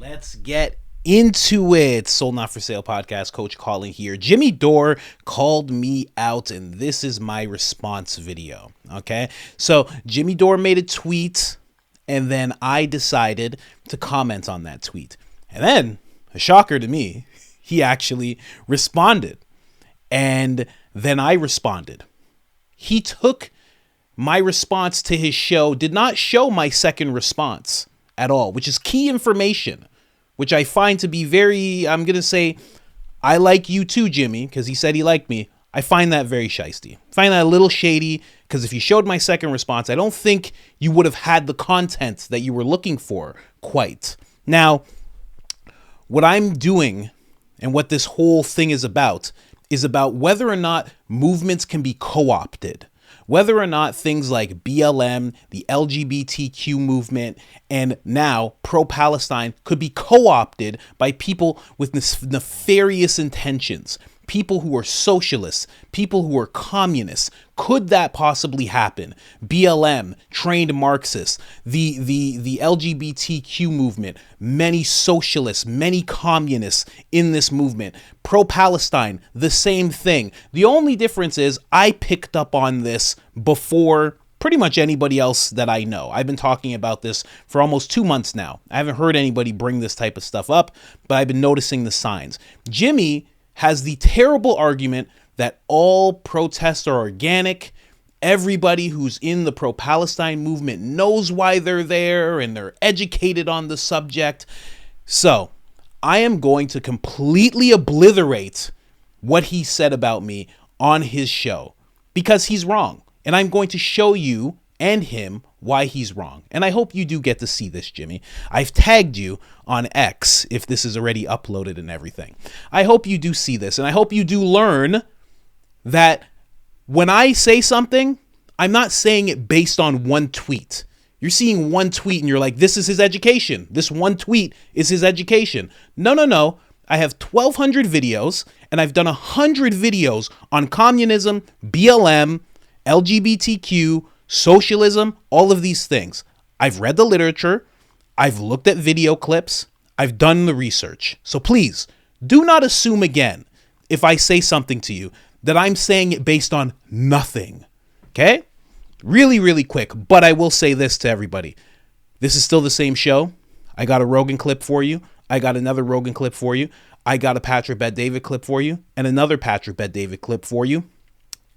Let's get into it. Sold Not For Sale podcast, Coach Colin here. Jimmy Dore called me out, and this is my response video. Okay, so Jimmy Dore made a tweet, and then I decided to comment on that tweet. And then, a shocker to me, he actually responded. And then I responded. He took my response to his show, did not show my second response at all, which is key information, which I find to be very, I'm going to say, I like you too, Jimmy, because he said he liked me. I find that very shisty. I find that a little shady, because if you showed my second response, I don't think you would have had the content that you were looking for quite. Now, what I'm doing and what this whole thing is about whether or not movements can be co-opted, whether or not things like BLM, the LGBTQ movement, and now Pro-Palestine could be co-opted by people with nefarious intentions, people who are socialists, people who are communists. Could that possibly happen? BLM, trained Marxists, the LGBTQ movement, many socialists, many communists in this movement. Pro-Palestine, the same thing. The only difference is I picked up on this before pretty much anybody else that I know. I've been talking about this for almost 2 months now. I haven't heard anybody bring this type of stuff up, but I've been noticing the signs. Jimmy has the terrible argument that all protests are organic. Everybody who's in the pro-Palestine movement knows why they're there and they're educated on the subject. So I am going to completely obliterate what he said about me on his show because he's wrong. And I'm going to show you and him why he's wrong. And I hope you do get to see this, Jimmy. I've tagged you on X if this is already uploaded and everything. I hope you do see this, and I hope you do learn that when I say something, I'm not saying it based on one tweet. You're seeing one tweet and you're like, this is his education. This one tweet is his education. No. I have 1,200 videos, and I've done 100 videos on communism, BLM, LGBTQ, socialism, all of these things. I've read the literature. I've looked at video clips. I've done the research. So please do not assume again, if I say something to you, that I'm saying it based on nothing. Okay? Really, really quick. But I will say this to everybody. This is still the same show. I got a Rogan clip for you. I got another Rogan clip for you. I got a Patrick Bet-David clip for you. And another Patrick Bet-David clip for you.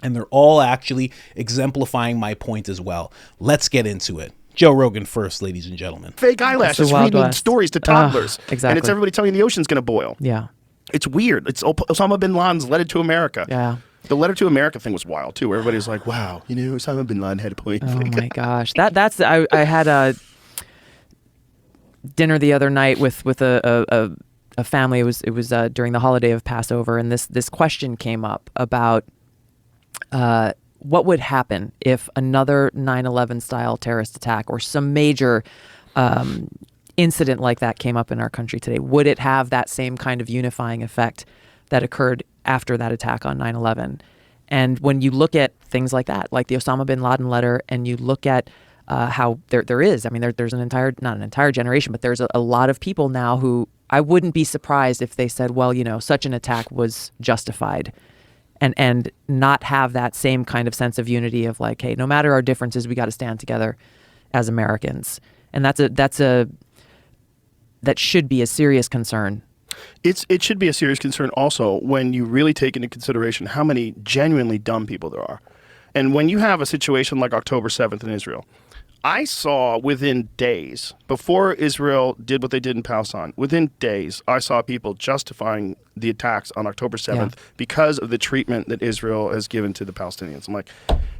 And they're all actually exemplifying my point as well. Let's get into it. Joe Rogan first, ladies and gentlemen. Fake eyelashes reading stories to toddlers. Exactly. And it's everybody telling you the ocean's going to boil. Yeah. It's weird. It's Osama bin Laden's letter to America. Yeah. The letter to America thing was wild, too. Everybody's like, wow, Osama bin Laden had a point. Oh, my gosh. I had a dinner the other night with a family. It was during the holiday of Passover, and this question came up about what would happen if another 9/11 style terrorist attack or some major incident like that came up in our country today? Would it have that same kind of unifying effect that occurred after that attack on 9/11? And when you look at things like that, like the Osama bin Laden letter, and you look at how there's not an entire generation, but there's a lot of people now who I wouldn't be surprised if they said, well, such an attack was justified. And not have that same kind of sense of unity of like, hey, no matter our differences, we got to stand together as Americans. And that should be a serious concern. It should be a serious concern also when you really take into consideration how many genuinely dumb people there are. And when you have a situation like October 7th in Israel, I saw within days, before Israel did what they did in Palestine, within days, I saw people justifying the attacks on October 7th because of the treatment that Israel has given to the Palestinians. I'm like,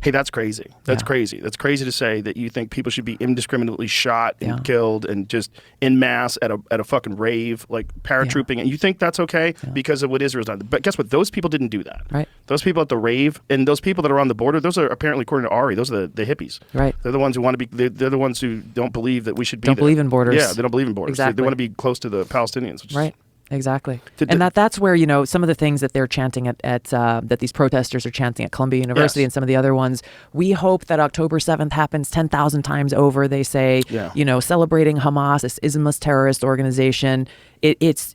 hey, that's crazy. That's crazy. That's crazy to say that you think people should be indiscriminately shot and killed and just en masse at a fucking rave, like paratrooping. And you think that's okay because of what Israel's done. But guess what? Those people didn't do that. Right. Those people at the rave and those people that are on the border, those are apparently, according to Ari, those are the hippies. Right. They're the ones who want to be, they're the ones who don't believe that we should be Don't believe in borders. Yeah, they don't believe in borders. Exactly. They want to be close to the Palestinians. Which right. Exactly. And that's where, you know, some of the things that they're chanting at that these protesters are chanting at Columbia University and some of the other ones, we hope that October 7th happens 10,000 times over. They say, you know, celebrating Hamas, this Islamist terrorist organization. It's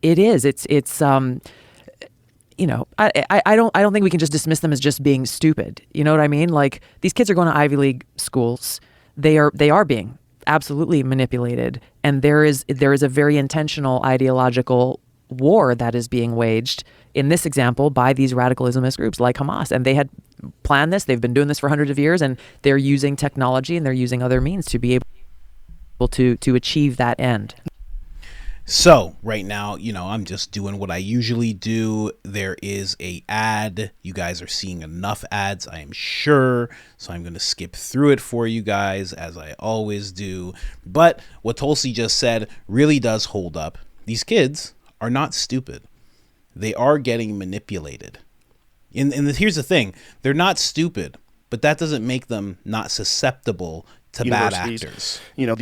you know, I don't think we can just dismiss them as just being stupid. You know what I mean? Like, these kids are going to Ivy League schools. They are being absolutely manipulated, and there is a very intentional ideological war that is being waged in this example by these radical Islamist groups like Hamas. And they had planned this. They've been doing this for hundreds of years, and they're using technology and they're using other means to be able to achieve that end. So right now, you know, I'm just doing what I usually do. There is a ad. You guys are seeing enough ads, I am sure. So I'm going to skip through it for you guys, as I always do. But what Tulsi just said really does hold up. These kids are not stupid. They are getting manipulated. And here's the thing. They're not stupid, but that doesn't make them not susceptible to bad actors. You know,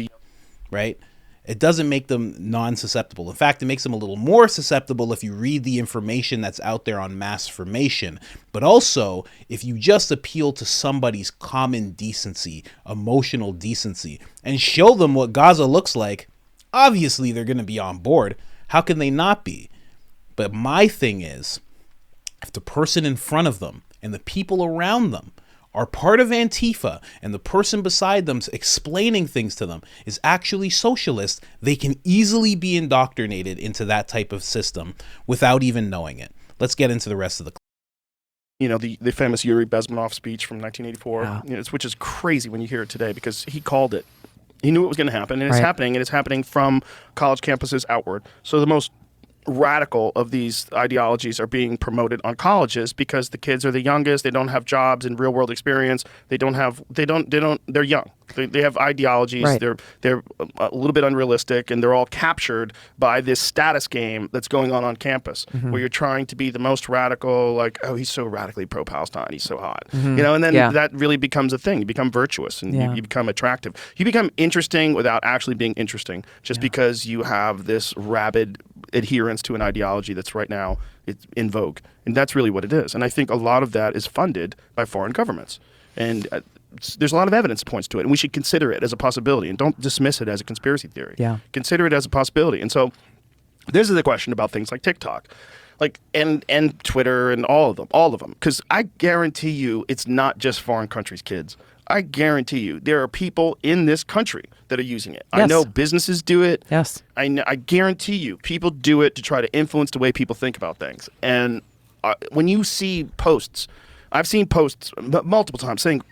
right? It doesn't make them non-susceptible. In fact, it makes them a little more susceptible if you read the information that's out there on mass formation. But also, if you just appeal to somebody's common decency, emotional decency, and show them what Gaza looks like, obviously they're going to be on board. How can they not be? But my thing is, if the person in front of them and the people around them are part of Antifa, and the person beside them explaining things to them is actually socialist, they can easily be indoctrinated into that type of system without even knowing it. Let's get into the rest of the clip. You know, the famous Yuri Bezmenov speech from 1984, Wow. you know, which is crazy when you hear it today, because he called it. He knew it was going to happen, and it's happening, and it's happening from college campuses outward. So the most radical of these ideologies are being promoted on colleges because the kids are the youngest. They don't have jobs and real world experience. They're young. They have ideologies. Right. They're a little bit unrealistic, and they're all captured by this status game that's going on campus, where you're trying to be the most radical, like, oh, he's so radically pro-Palestine, he's so hot, you know, and then that really becomes a thing. You become virtuous, and you become attractive. You become interesting without actually being interesting, just because you have this rabid adherence to an ideology that's right now it's in vogue, and that's really what it is. And I think a lot of that is funded by foreign governments, and there's a lot of evidence that points to it, and we should consider it as a possibility, and don't dismiss it as a conspiracy theory. Consider it as a possibility. And so this is the question about things like TikTok, like and Twitter and all of them, because I guarantee you it's not just foreign countries' kids. I guarantee you there are people in this country that are using it. I know businesses do it. I guarantee you people do it to try to influence the way people think about things. And when you see posts, I've seen posts multiple times saying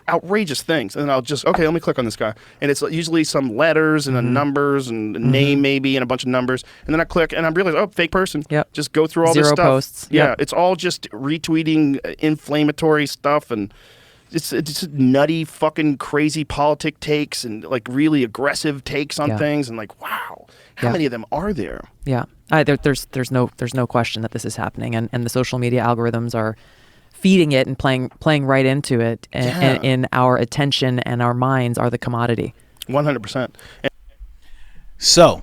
outrageous things, and I'll just, okay, let me click on this guy. And it's usually some letters and numbers and a name maybe and a bunch of numbers. And then I click and I realize, oh, fake person. Just go through all this stuff. Zero posts. It's all just retweeting inflammatory stuff, and it's nutty fucking crazy politic takes and like really aggressive takes on things, and like, wow, how many of them are there? There's no question that this is happening, and the social media algorithms are feeding it and playing right into it, and in our attention and our minds are the commodity. 100%. So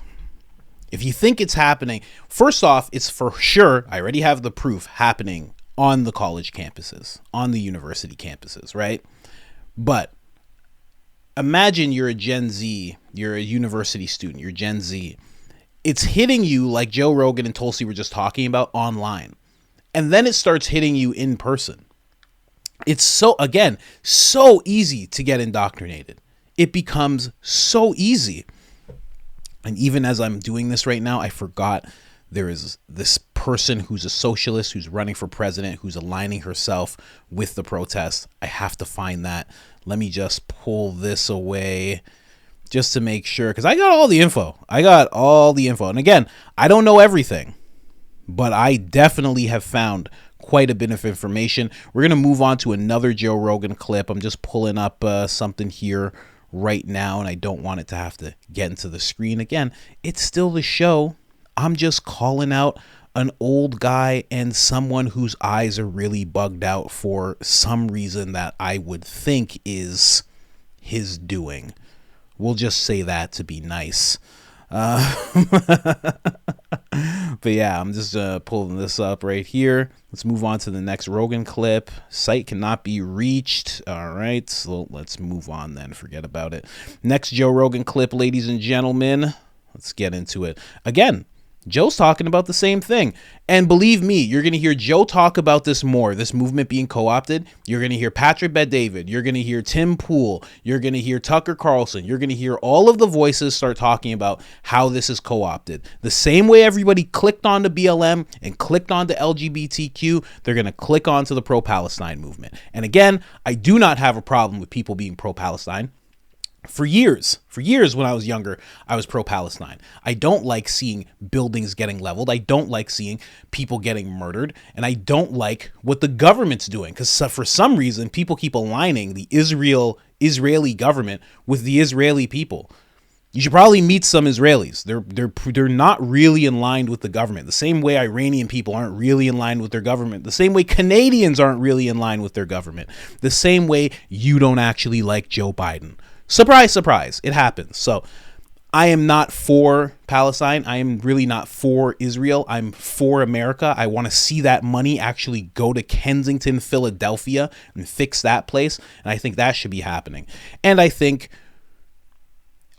if you think it's happening, first off, it's for sure, I already have the proof, happening on the college campuses, on the university campuses, right? But imagine you're a Gen Z, you're a university student, you're Gen Z. It's hitting you like Joe Rogan and Tulsi were just talking about online. And then it starts hitting you in person. It's so easy to get indoctrinated. It becomes so easy. And even as I'm doing this right now, I forgot there is this person who's a socialist, who's running for president, who's aligning herself with the protest. I have to find that. Let me just pull this away just to make sure, because I got all the info. And again, I don't know everything, but I definitely have found quite a bit of information. We're going to move on to another Joe Rogan clip. I'm just pulling up something here right now, and I don't want it to have to get into the screen again. It's still the show. I'm just calling out an old guy and someone whose eyes are really bugged out for some reason that I would think is his doing. We'll just say that to be nice. But yeah, I'm just pulling this up right here. Let's move on to the next Rogan clip. Site cannot be reached. All right, so let's move on then. Forget about it. Next Joe Rogan clip, ladies and gentlemen. Let's get into it. Again, Joe's talking about the same thing. And believe me, you're going to hear Joe talk about this more, this movement being co-opted. You're going to hear Patrick Bet-David. You're going to hear Tim Pool. You're going to hear Tucker Carlson. You're going to hear all of the voices start talking about how this is co-opted. The same way everybody clicked on to BLM and clicked on to LGBTQ, they're going to click on to the pro-Palestine movement. And again, I do not have a problem with people being pro-Palestine. For years when I was younger, I was pro-Palestine. I don't like seeing buildings getting leveled. I don't like seeing people getting murdered. And I don't like what the government's doing, because for some reason, people keep aligning the Israeli government with the Israeli people. You should probably meet some Israelis. They're not really in line with the government. The same way Iranian people aren't really in line with their government. The same way Canadians aren't really in line with their government. The same way you don't actually like Joe Biden. Surprise, surprise, it happens. So I am not for Palestine. I am really not for Israel. I'm for America. I want to see that money actually go to Kensington, Philadelphia, and fix that place. And I think that should be happening. And I think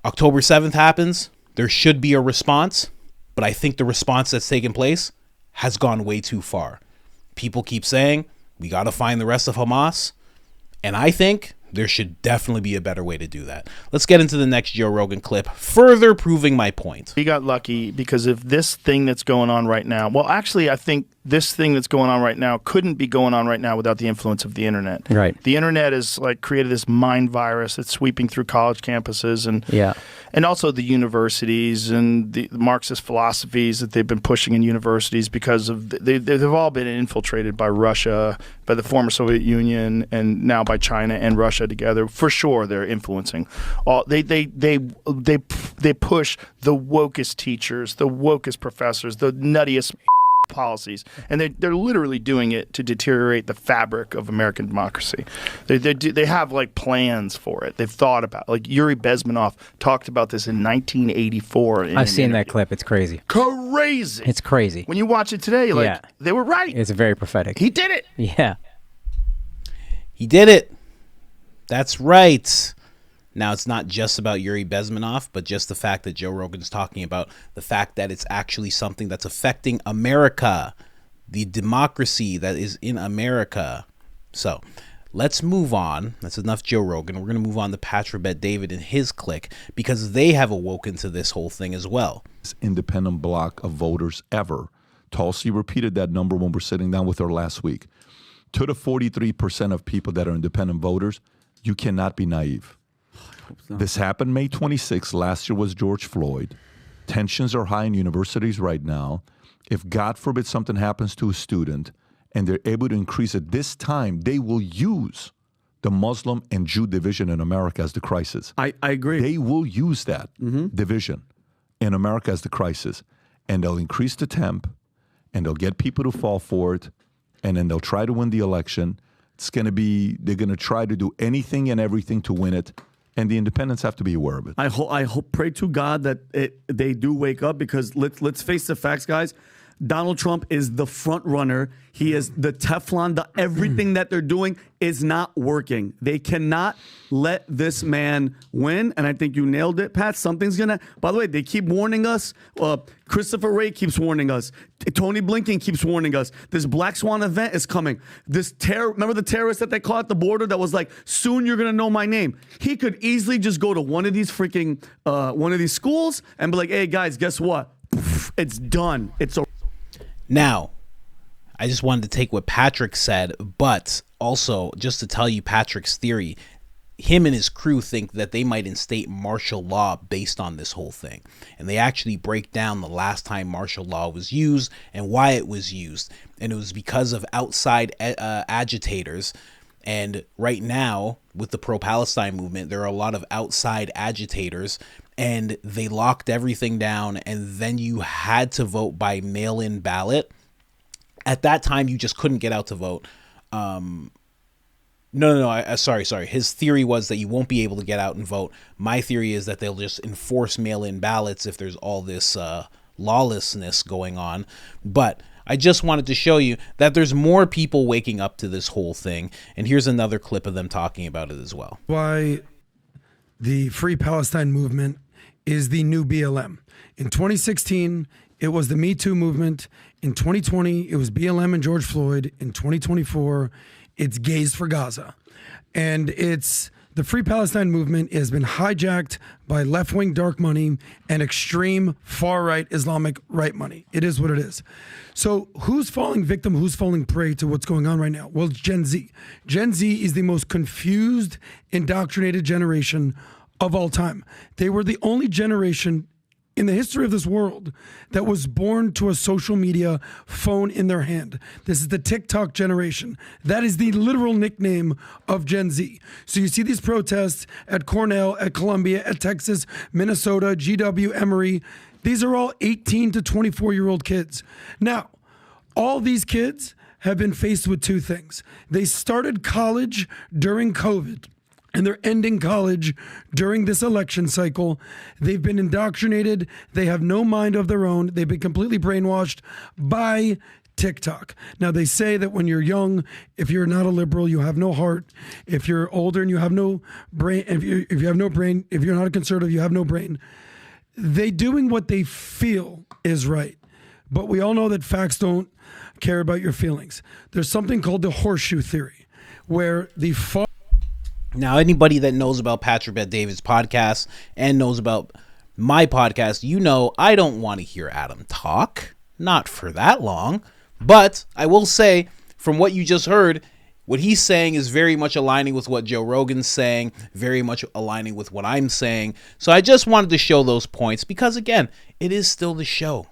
October 7th happens. There should be a response. But I think the response that's taken place has gone way too far. People keep saying, we got to find the rest of Hamas. And I think there should definitely be a better way to do that. Let's get into the next Joe Rogan clip, further proving my point. He got lucky because if this thing that's going on right now, well, actually, I think this thing that's going on right now couldn't be going on right now without the influence of the internet. Right. The internet has like created this mind virus that's sweeping through college campuses and also the universities and the Marxist philosophies that they've been pushing in universities because of they've all been infiltrated by Russia, by the former Soviet Union, and now by China and Russia together. For sure, they're influencing. They push the wokest teachers, the wokest professors, the nuttiest policies, and they're literally doing it to deteriorate the fabric of American democracy. They have like plans for it. They've thought about, like, Yuri Bezmenov talked about this in 1984. I've seen that clip. It's crazy. Crazy. It's crazy. When you watch it today, like, they were right. It's very prophetic. He did it. Yeah. He did it. That's right. Now, it's not just about Yuri Bezmenov, but just the fact that Joe Rogan's talking about the fact that it's actually something that's affecting America, the democracy that is in America. So let's move on. That's enough Joe Rogan. We're going to move on to Patrick Bet-David and his clique, because they have awoken to this whole thing as well. Independent block of voters ever. Tulsi repeated that number when we're sitting down with her last week. To the 43% of people that are independent voters, you cannot be naive. This happened May 26th. Last year was George Floyd. Tensions are high in universities right now. If, God forbid, something happens to a student and they're able to increase it this time, they will use the Muslim and Jew division in America as the crisis. I agree. They will use that division in America as the crisis. And they'll increase the temp, and they'll get people to fall for it, and then they'll try to win the election. It's going to be, they're going to try to do anything and everything to win it. And the independents have to be aware of it. I hope, pray to God that they do wake up, because let's face the facts, guys. Donald Trump is the front runner. He is the Teflon. Everything that they're doing is not working. They cannot let this man win. And I think you nailed it, Pat. Something's going to... By the way, they keep warning us. Christopher Wray keeps warning us. Tony Blinken keeps warning us. This Black Swan event is coming. Remember the terrorist that they caught at the border that was like, soon you're going to know my name? He could easily just go to one of these freaking... one of these schools and be like, hey, guys, guess what? It's done. It's a... Now, I just wanted to take what Patrick said, but also just to tell you Patrick's theory. Him and his crew think that they might instate martial law based on this whole thing. And they actually break down the last time martial law was used and why it was used. And it was because of outside agitators. And right now, with the pro-Palestine movement, there are a lot of outside agitators, and they locked everything down, and then you had to vote by mail-in ballot. At that time, you just couldn't get out to vote. No. Sorry. His theory was that you won't be able to get out and vote. My theory is that they'll just enforce mail-in ballots if there's all this lawlessness going on. But I just wanted to show you that there's more people waking up to this whole thing. And here's another clip of them talking about it as well. Why the Free Palestine movement is the new BLM. In 2016, it was the Me Too movement. In 2020, it was BLM and George Floyd. In 2024, it's Gays for Gaza. And it's the Free Palestine movement has been hijacked by left-wing dark money and extreme far-right Islamic right money. It is what it is. So who's falling victim, who's falling prey to what's going on right now? Well, it's Gen Z. Gen Z is the most confused, indoctrinated generation of all time. They were the only generation in the history of this world that was born to a social media phone in their hand. This is the TikTok generation. That is the literal nickname of Gen Z. So you see these protests at Cornell, at Columbia, at Texas, Minnesota, GW, Emory. These are all 18 to 24-year-old kids. Now, all these kids have been faced with two things. They started college during COVID, and they're ending college during this election cycle. They've been indoctrinated. They have no mind of their own. They've been completely brainwashed by TikTok. Now, they say that when you're young, if you're not a liberal, you have no heart. If you're older and you have no brain, if you have no brain, if you're not a conservative, you have no brain. They doing what they feel is right. But we all know that facts don't care about your feelings. There's something called the horseshoe theory, where the Now, anybody that knows about Patrick Bet-David's podcast and knows about my podcast, you know I don't want to hear Adam talk. Not for that long. But I will say, from what you just heard, what he's saying is very much aligning with what Joe Rogan's saying, very much aligning with what I'm saying. So I just wanted to show those points because, again, it is still the show.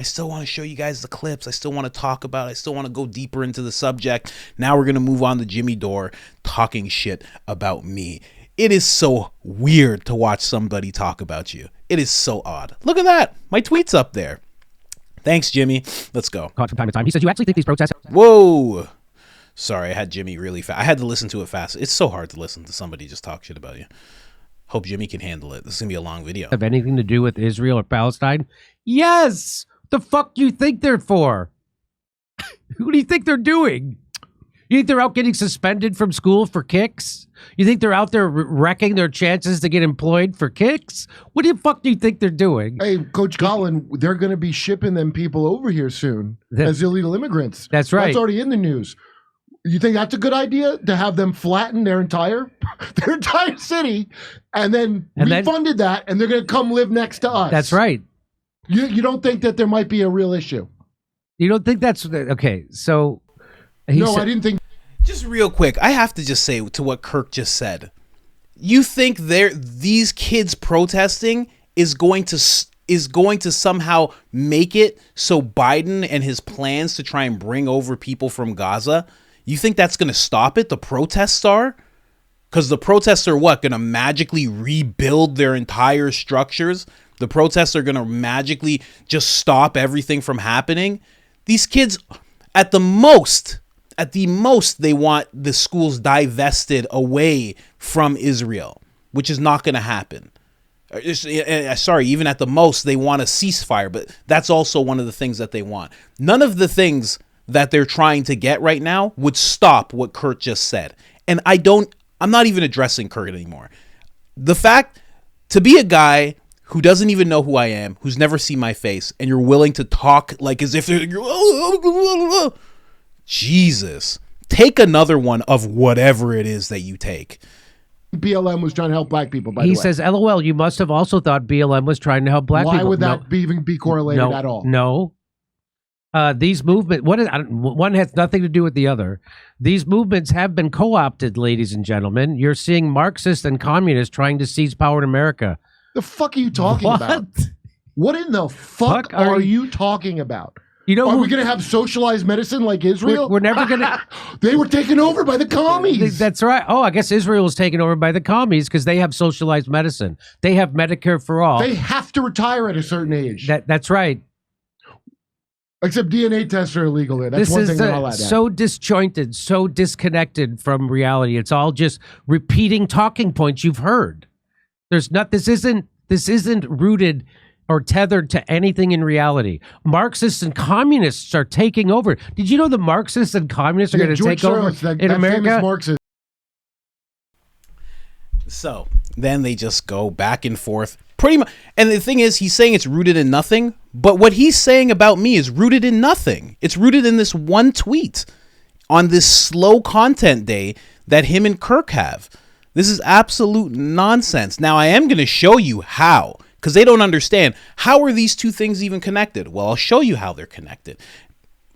I still want to show you guys the clips. I still want to talk about it. I still want to go deeper into the subject. Now we're going to move on to Jimmy Dore talking shit about me. It is so weird to watch somebody talk about you. It is so odd. Look at that. My tweet's up there. Thanks, Jimmy. Let's go. From time to time. He says, you actually think these protests... Whoa. Sorry, I had Jimmy really fast. I had to listen to it fast. It's so hard to listen to somebody just talk shit about you. Hope Jimmy can handle it. This is going to be a long video. Have anything to do with Israel or Palestine? Yes! The fuck do you think they're for? Who do you think they're doing? You think they're out getting suspended from school for kicks? You think they're out there wrecking their chances to get employed for kicks? What the fuck do you think they're doing? Hey, Coach Colin, they're going to be shipping them people over here soon as illegal immigrants. That's right. That's already in the news. You think that's a good idea to have them flatten their entire city and then refunded that and they're going to come live next to us? That's right. You don't think that there might be a real issue? You don't think that's okay? So no, I didn't think. Just real quick, I have to just say to what Kirk just said. You think these kids protesting is going to somehow make it so Biden and his plans to try and bring over people from Gaza? You think that's going to stop it? The protests are? Because the protests are what? Going to magically rebuild their entire structures? The protests are going to magically just stop everything from happening? These kids, at the most, they want the schools divested away from Israel, which is not going to happen. Sorry, even at the most, they want a ceasefire, but that's also one of the things that they want. None of the things that they're trying to get right now would stop what Kurt just said. And I'm not even addressing Kurt anymore. The fact to be a guy who doesn't even know who I am, who's never seen my face, and you're willing to talk like as if you're, Jesus, take another one of whatever it is that you take. BLM was trying to help black people, by the way. He says, LOL, you must have also thought BLM was trying to help black people. Why would that even be correlated at all? No. These movements, one has nothing to do with the other. These movements have been co-opted, ladies and gentlemen. You're seeing Marxists and communists trying to seize power in America. The fuck are you talking about? What in the fuck are you talking about? You know, are we going to have socialized medicine like Israel? We're never going to. They were taken over by the commies. That's right. Oh, I guess Israel was taken over by the commies because they have socialized medicine. They have Medicare for all. They have to retire at a certain age. That's right. Except DNA tests are illegal there. That's This one is thing they're not allowed to so disjointed, so disconnected from reality. It's all just repeating talking points you've heard. There's not. This isn't rooted or tethered to anything in reality. Marxists and communists are taking over. Did you know the Marxists and communists are going to take over in America? Marxist. So then they just go back and forth pretty much. And the thing is, he's saying it's rooted in nothing. But what he's saying about me is rooted in nothing. It's rooted in this one tweet on this slow content day that him and Kirk have. This is absolute nonsense. Now, I am going to show you how, because they don't understand. How are these two things even connected? Well, I'll show you how they're connected.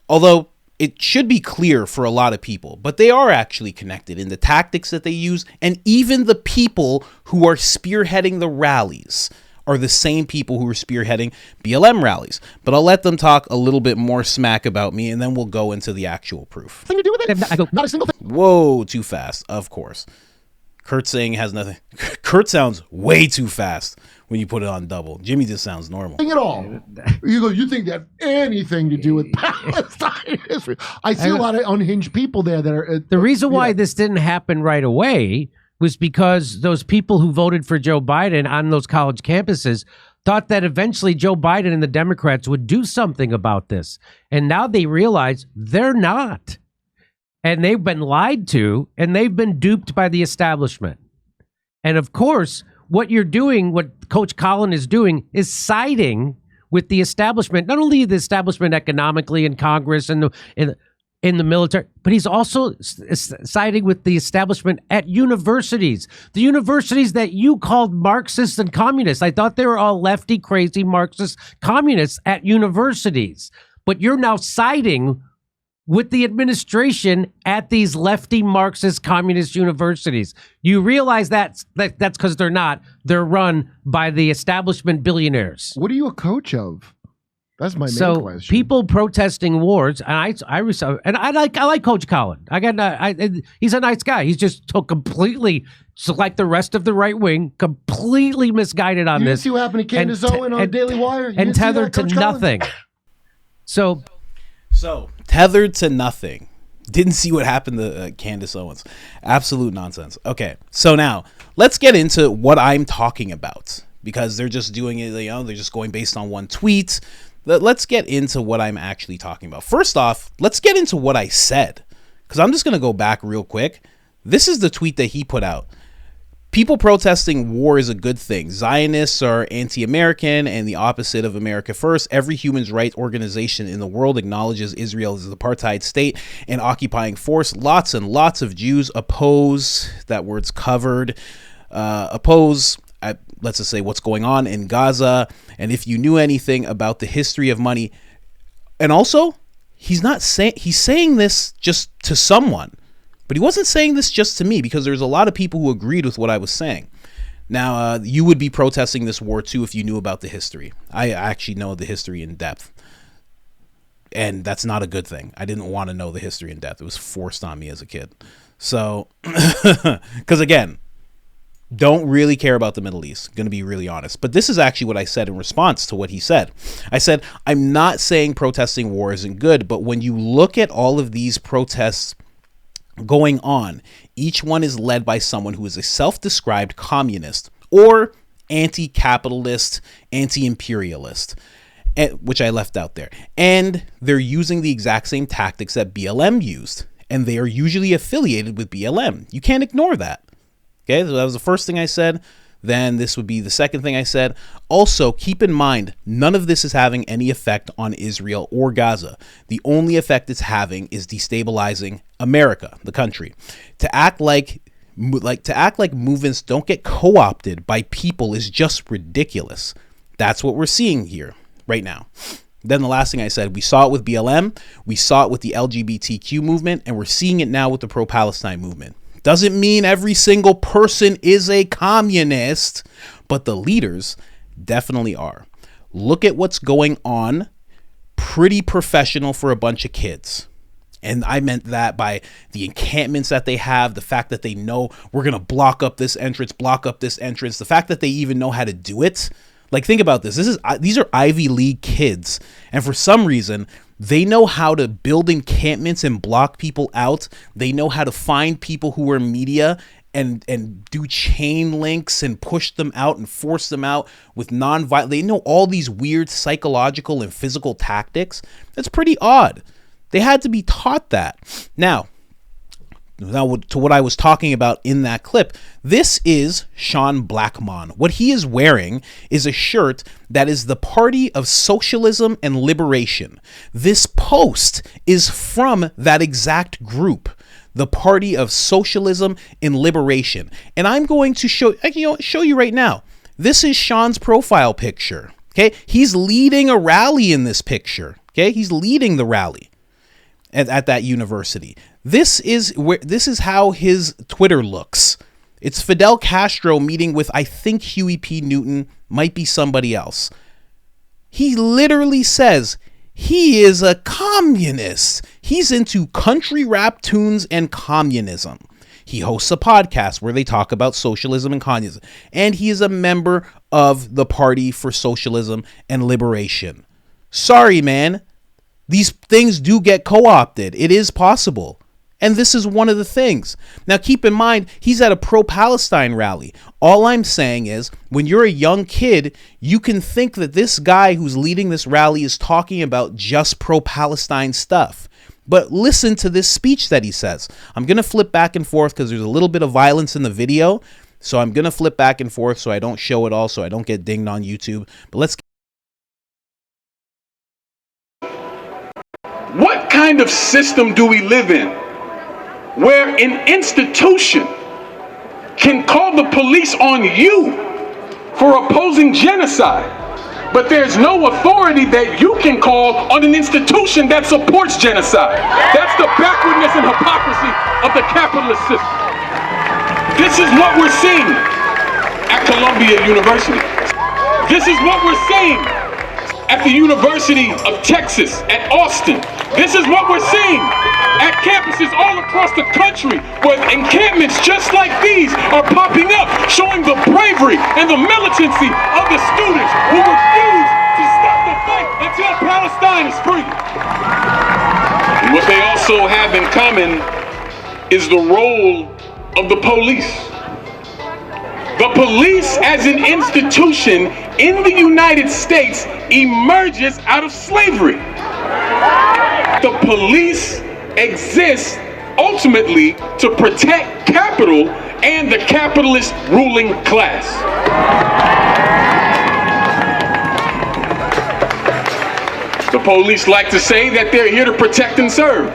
Although it should be clear for a lot of people, but they are actually connected in the tactics that they use, and even the people who are spearheading the rallies are the same people who are spearheading BLM rallies. But I'll let them talk a little bit more smack about me, and then we'll go into the actual proof. Thing to do with it? Not a single thing. Whoa, too fast, of course. Kurt saying has nothing. Kurt sounds way too fast when you put it on double. Jimmy just sounds normal. Thing at all. You think they have anything to do with Palestine history? I see a lot of unhinged people there that are. The reason why this didn't happen right away was because those people who voted for Joe Biden on those college campuses thought that eventually Joe Biden and the Democrats would do something about this. And now they realize they're not. And they've been lied to, and they've been duped by the establishment. And of course, what you're doing, what Coach Colin is doing, is siding with the establishment, not only the establishment economically in Congress and in the military, but he's also siding with the establishment at universities, the universities that you called Marxists and communists. I thought they were all lefty, crazy Marxist communists at universities, but you're now siding with the administration at these lefty Marxist communist universities. You realize that's because they're not. They're run by the establishment billionaires. What are you a coach of? That's my main question. People protesting wars, and I like Coach Colin. He's a nice guy. He's just completely, like the rest of the right wing, completely misguided on you this. You see what happened to Candace Owen on Daily Wire? And tethered to nothing. So tethered to nothing. Didn't see what happened to Candace Owens. Absolute nonsense. Okay, so now let's get into what I'm talking about, because they're just doing it, they're just going based on one tweet. Let's get into what I'm actually talking about. First off, let's get into what I said, because I'm just going to go back real quick. This is the tweet that he put out. People protesting war is a good thing. Zionists are anti-American and the opposite of America first. Every human rights organization in the world acknowledges Israel as an apartheid state and occupying force. Lots and lots of Jews oppose, that word's covered, let's just say what's going on in Gaza. And if you knew anything about the history of money, and also he's saying this just to someone, but he wasn't saying this just to me, because there's a lot of people who agreed with what I was saying. Now, you would be protesting this war too if you knew about the history. I actually know the history in depth, and that's not a good thing. I didn't want to know the history in depth. It was forced on me as a kid. So, because again, don't really care about the Middle East, going to be really honest. But this is actually what I said in response to what he said. I said, I'm not saying protesting war isn't good, but when you look at all of these protests going on, each one is led by someone who is a self-described communist or anti-capitalist, anti-imperialist, which I left out there. And they're using the exact same tactics that BLM used, and they are usually affiliated with BLM. You can't ignore that. Okay, so that was the first thing I said. Then this would be the second thing I said. Also, keep in mind, none of this is having any effect on Israel or Gaza. The only effect it's having is destabilizing America, the country. To act like movements don't get co-opted by people is just ridiculous. That's what we're seeing here right now. Then the last thing I said, we saw it with BLM, we saw it with the LGBTQ movement, and we're seeing it now with the Pro-Palestine movement. Doesn't mean every single person is a communist, but the leaders definitely are. Look at what's going on. Pretty professional for a bunch of kids. And I meant that by the encampments that they have, the fact that they know we're going to block up this entrance, the fact that they even know how to do it. Like, think about this. These are Ivy League kids, and for some reason, they know how to build encampments and block people out. They know how to find people who are media and do chain links and push them out and force them out with non-violent. They know all these weird psychological and physical tactics. That's pretty odd. They had to be taught that. Now to what I was talking about in that clip, this is Sean Blackmon. What he is wearing is a shirt that is the Party of Socialism and Liberation. This post is from that exact group, the Party of Socialism and Liberation. And I'm going to show you right now. This is Sean's profile picture. Okay, he's leading a rally in this picture. Okay, he's leading the rally at that university. This is how his Twitter looks. It's Fidel Castro meeting with, I think, Huey P. Newton, might be somebody else. He literally says he is a communist. He's into country rap tunes and communism. He hosts a podcast where they talk about socialism and communism. And he is a member of the Party for Socialism and Liberation. Sorry, man. These things do get co-opted. It is possible. And this is one of the things. Now, keep in mind, he's at a pro-Palestine rally. All I'm saying is, when you're a young kid, you can think that this guy who's leading this rally is talking about just pro-Palestine stuff. But listen to this speech that he says. I'm going to flip back and forth because there's a little bit of violence in the video. So I'm going to flip back and forth so I don't show it all, so I don't get dinged on YouTube. But let's. What kind of system do we live in where an institution can call the police on you for opposing genocide, but there's no authority that you can call on an institution that supports genocide? That's the backwardness and hypocrisy of the capitalist system. This is what we're seeing at Columbia University. This is what we're seeing at the University of Texas, at Austin. This is what we're seeing at campuses all across the country, where encampments just like these are popping up, showing the bravery and the militancy of the students who refuse to stop the fight until Palestine is free. And what they also have in common is the role of the police. The police as an institution in the United States emerges out of slavery. The police exists ultimately to protect capital and the capitalist ruling class. The police like to say that they're here to protect and serve.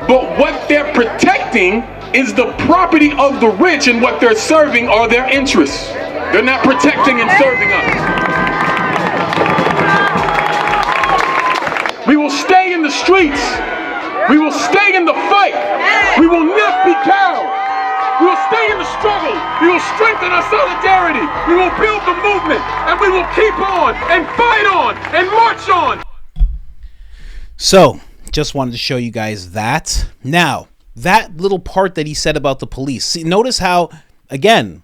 But what they're protecting is the property of the rich, and what they're serving are their interests. They're not protecting and serving us. We will stay in the streets. We will stay in the fight. We will not be cowed. We will stay in the struggle. We will strengthen our solidarity. We will build the movement, and we will keep on and fight on and march on. So, just wanted to show you guys that. Now, that little part that he said about the police. See, notice how, again,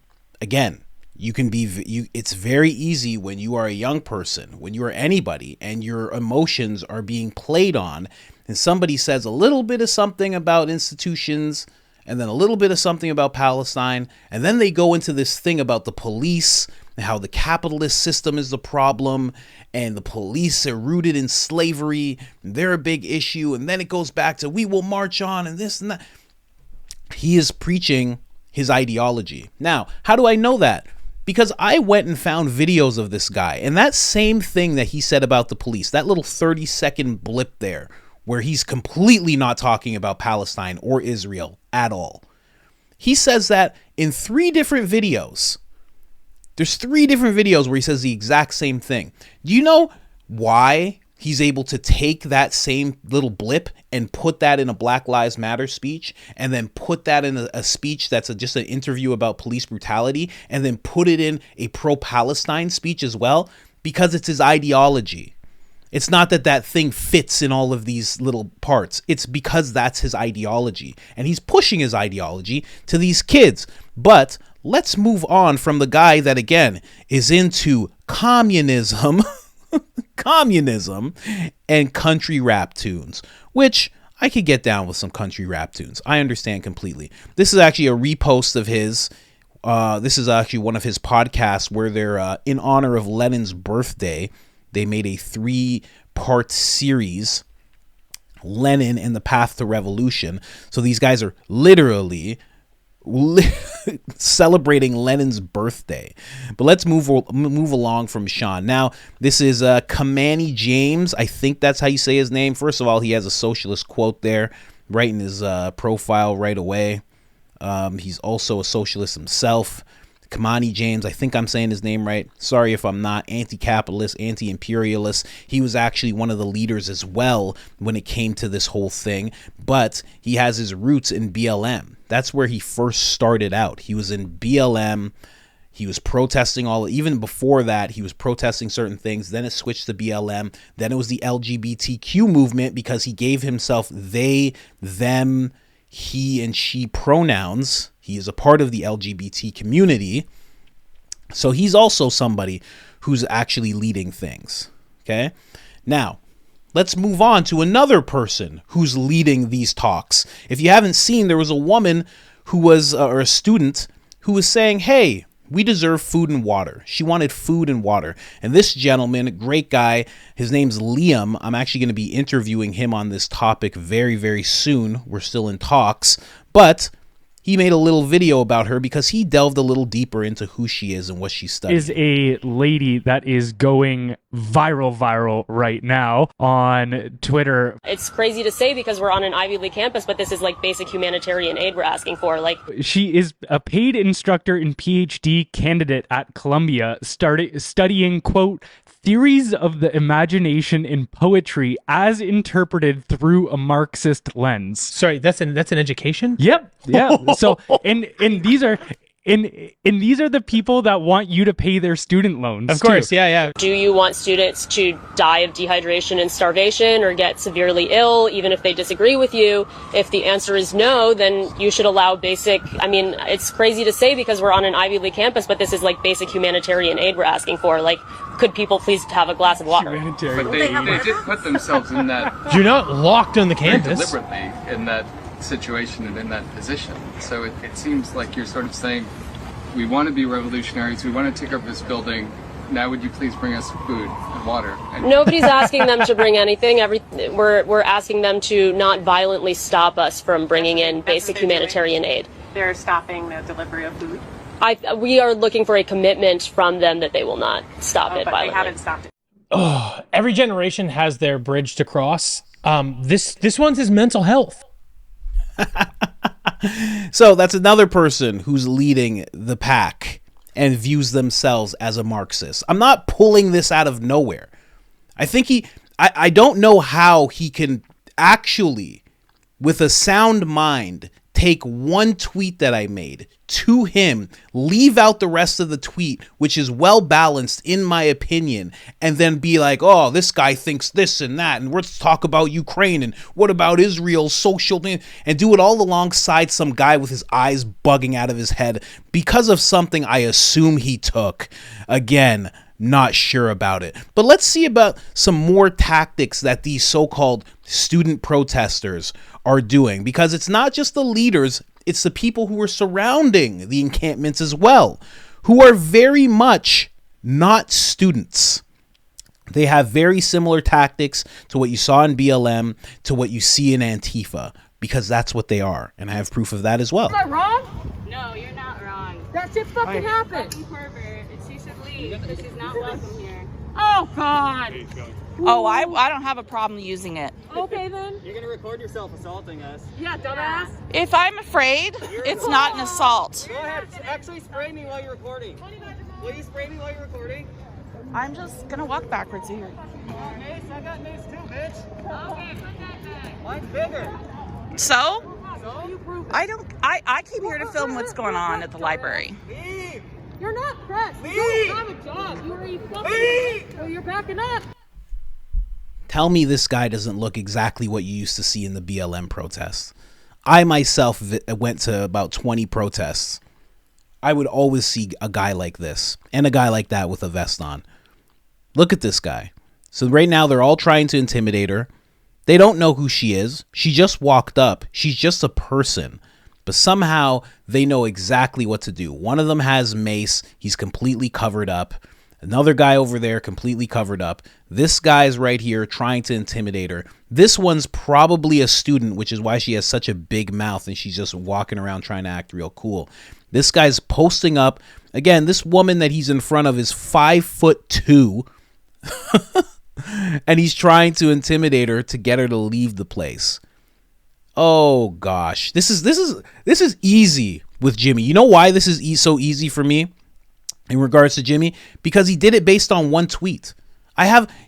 you can be, it's very easy when you are a young person, when you are anybody, and your emotions are being played on, and somebody says a little bit of something about institutions, and then a little bit of something about Palestine, and then they go into this thing about the police, and how the capitalist system is the problem, and the police are rooted in slavery, and they're a big issue, and then it goes back to we will march on, and this and that. He is preaching his ideology. Now, how do I know that? Because I went and found videos of this guy, and that same thing that he said about the police, that little 30-second blip there, where he's completely not talking about Palestine or Israel at all. He says that in 3 different videos. There's 3 different videos where he says the exact same thing. Do you know why he's able to take that same little blip and put that in a Black Lives Matter speech, and then put that in a speech that's just an interview about police brutality, and then put it in a pro-Palestine speech as well? Because it's his ideology. It's not that that thing fits in all of these little parts. It's because that's his ideology, and he's pushing his ideology to these kids. But let's move on from the guy that, again, is into communism, and country rap tunes, which I could get down with some country rap tunes. I understand completely. This is actually a repost of his. This is actually one of his podcasts where they're in honor of Lenin's birthday. They made a 3-part series, Lenin and the Path to Revolution. So these guys are literally celebrating Lenin's birthday. But let's move along from Sean. Now, this is Kamani James. I think that's how you say his name. First of all, he has a socialist quote there right in his profile right away. He's also a socialist himself. Kamani James, I think I'm saying his name right. Sorry if I'm not. Anti-capitalist, anti-imperialist. He was actually one of the leaders as well when it came to this whole thing. But he has his roots in BLM. That's where he first started out. He was in BLM. He was protesting even before that, he was protesting certain things. Then it switched to BLM. Then it was the LGBTQ movement because he gave himself they, them, he, and she pronouns. He is a part of the LGBT community. So he's also somebody who's actually leading things. Okay. Now, let's move on to another person who's leading these talks. If you haven't seen, there was a woman who was, or a student who was saying, hey, we deserve food and water. She wanted food and water. And this gentleman, great guy, his name's Liam. I'm actually going to be interviewing him on this topic very, very soon. We're still in talks, but he made a little video about her because he delved a little deeper into who she is and what she studied. Is a lady that is going viral right now on Twitter. It's crazy to say because we're on an Ivy League campus, but this is like basic humanitarian aid we're asking for. Like, she is a paid instructor and PhD candidate at Columbia, studying, quote, theories of the imagination in poetry as interpreted through a Marxist lens. Sorry, that's an education? Yep. Yeah. So and these are these are the people that want you to pay their student loans. Of course, too. yeah. Do you want students to die of dehydration and starvation or get severely ill, even if they disagree with you? If the answer is no, then you should allow it's crazy to say because we're on an Ivy League campus, but this is like basic humanitarian aid we're asking for. Like, could people please have a glass of water? But they did put themselves in that. You're not locked on the campus. Deliberately in that situation and in that position. So it seems like you're sort of saying, we want to be revolutionaries, we want to take over this building, now would you please bring us food and water? And nobody's asking them to bring anything. We're asking them to not violently stop us from bringing in basic humanitarian aid. They're stopping the delivery of food? We are looking for a commitment from them that they will not stop it but violently. They haven't stopped it. Oh, every generation has their bridge to cross. This one's his mental health. So that's another person who's leading the pack and views themselves as a Marxist. I'm not pulling this out of nowhere. I think I don't know how he can actually, with a sound mind, take one tweet that I made to him, leave out the rest of the tweet, which is well balanced in my opinion, and then be like, oh, this guy thinks this and that, and let's talk about Ukraine, and what about Israel's social thing, and do it all alongside some guy with his eyes bugging out of his head because of something I assume he took. Again, not sure about it. But let's see about some more tactics that these so-called student protesters are doing, because it's not just the leaders, it's the people who are surrounding the encampments as well, who are very much not students. They have very similar tactics to what you saw in BLM, to what you see in Antifa, because that's what they are. And I have proof of that as well. Am I wrong? No, you're not wrong. That shit fucking happened. Fucking pervert. And she should leave because she's not welcome here. Oh, God. Oh, I don't have a problem using it. Okay, then. You're going to record yourself assaulting us. Yeah, dumbass. If I'm afraid, it's not an assault. Go ahead. Actually spray me while you're recording. Will you spray me while you're recording? I'm just going to walk backwards here. Mace, I got mace too, bitch. Okay, put that back. Mine's bigger. So? I came here to film what's going on at the library. Leave. You're not pressed. Leave. You don't have a job. You already fucking. Oh, you're backing up. Tell me this guy doesn't look exactly what you used to see in the BLM protests. I myself went to about 20 protests. I would always see a guy like this and a guy like that with a vest on. Look at this guy. So right now they're all trying to intimidate her. They don't know who she is. She just walked up. She's just a person. But somehow they know exactly what to do. One of them has mace. He's completely covered up. Another guy over there completely covered up. This guy's right here trying to intimidate her. This one's probably a student, which is why she has such a big mouth and she's just walking around trying to act real cool. This guy's posting up. Again, this woman that he's in front of is 5'2", and he's trying to intimidate her to get her to leave the place. Oh gosh, this is easy with Jimmy. You know why this is so easy for me in regards to Jimmy? Because he did it based on one tweet.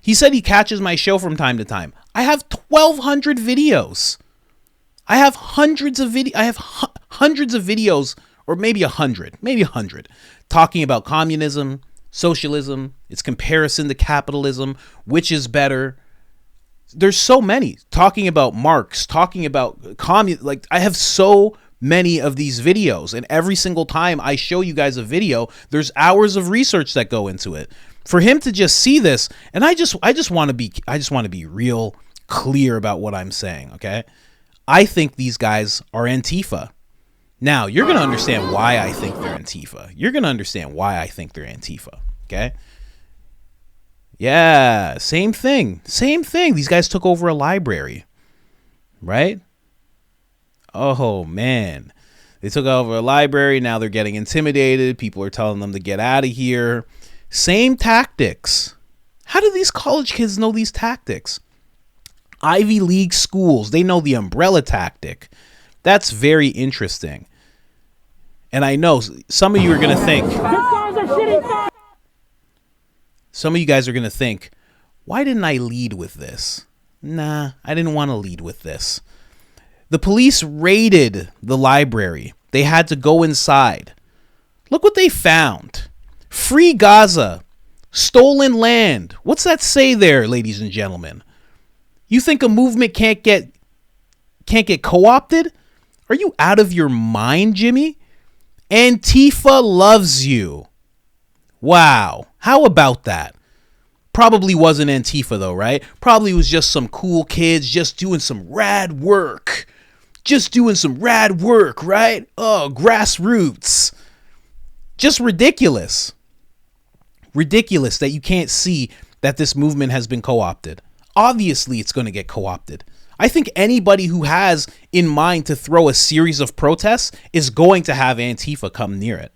He said he catches my show from time to time. I have 1,200 videos. I have hundreds of videos, or maybe 100, talking about communism, socialism, its comparison to capitalism, which is better. There's so many, talking about Marx, talking about like I have so many of these videos, and every single time I show you guys a video, there's hours of research that go into it. For him to just see this, and I just want to be real clear about what I'm saying, okay? I think these guys are Antifa. Now, you're going to understand why I think they're Antifa. You're going to understand why I think they're Antifa, okay? Yeah, same thing. These guys took over a library, right? Oh, man. They took over a library. Now they're getting intimidated. People are telling them to get out of here. Same tactics. How do these college kids know these tactics? Ivy League schools, they know the umbrella tactic. That's very interesting. And I know some of you are going to think, why didn't I lead with this? Nah, I didn't want to lead with this. The police raided the library. They had to go inside. Look what they found. Free Gaza. Stolen land. What's that say there, ladies and gentlemen? You think a movement can't get co-opted? Are you out of your mind, Jimmy? Antifa loves you. Wow. How about that? Probably wasn't Antifa though, right? Probably was just some cool kids just doing some rad work. Right? Oh, grassroots. Just ridiculous. Ridiculous that you can't see that this movement has been co-opted. Obviously, it's going to get co-opted. I think anybody who has in mind to throw a series of protests is going to have Antifa come near it.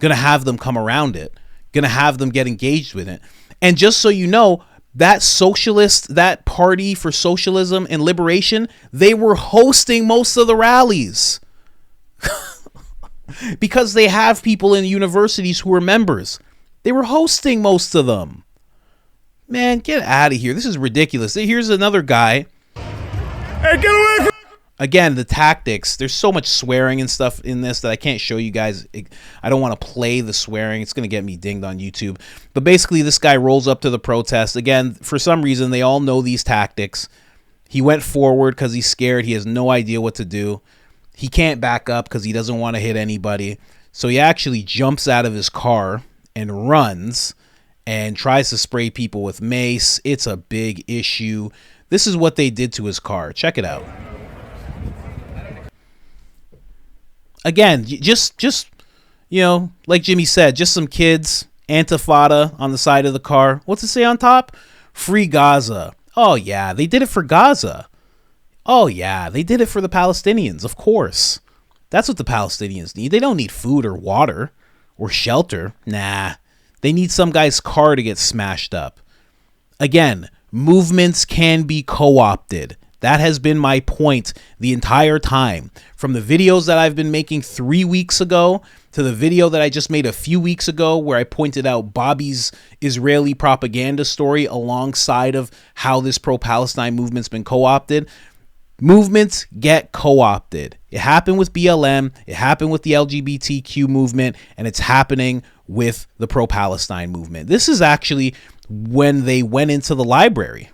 Going to have them come around it. Going to have them get engaged with it. And just so you know, that party for socialism and liberation, they were hosting most of the rallies. Because they have people in universities who are members. They were hosting most of them. Man, get out of here. This is ridiculous. Here's another guy. Hey, get away from... Again, the tactics. There's so much swearing and stuff in this that I can't show you guys. I don't want to play the swearing. It's going to get me dinged on YouTube. But basically, this guy rolls up to the protest. Again, for some reason, they all know these tactics. He went forward because he's scared. He has no idea what to do. He can't back up because he doesn't want to hit anybody. So he actually jumps out of his car and runs and tries to spray people with mace. It's a big issue. This is what they did to his car. Check it out. Again, just you know, like Jimmy said, just some kids, Antifada on the side of the car. What's it say on top? Free Gaza. Oh, yeah, they did it for Gaza. Oh, yeah, they did it for the Palestinians, of course. That's what the Palestinians need. They don't need food or water or shelter. Nah, they need some guy's car to get smashed up. Again, movements can be co-opted. That has been my point the entire time. From the videos that I've been making 3 weeks ago to the video that I just made a few weeks ago where I pointed out Bobby's Israeli propaganda story alongside of how this pro-Palestine movement's been co-opted. Movements get co-opted. It happened with BLM, it happened with the LGBTQ movement, and it's happening with the pro-Palestine movement. This is actually when they went into the library.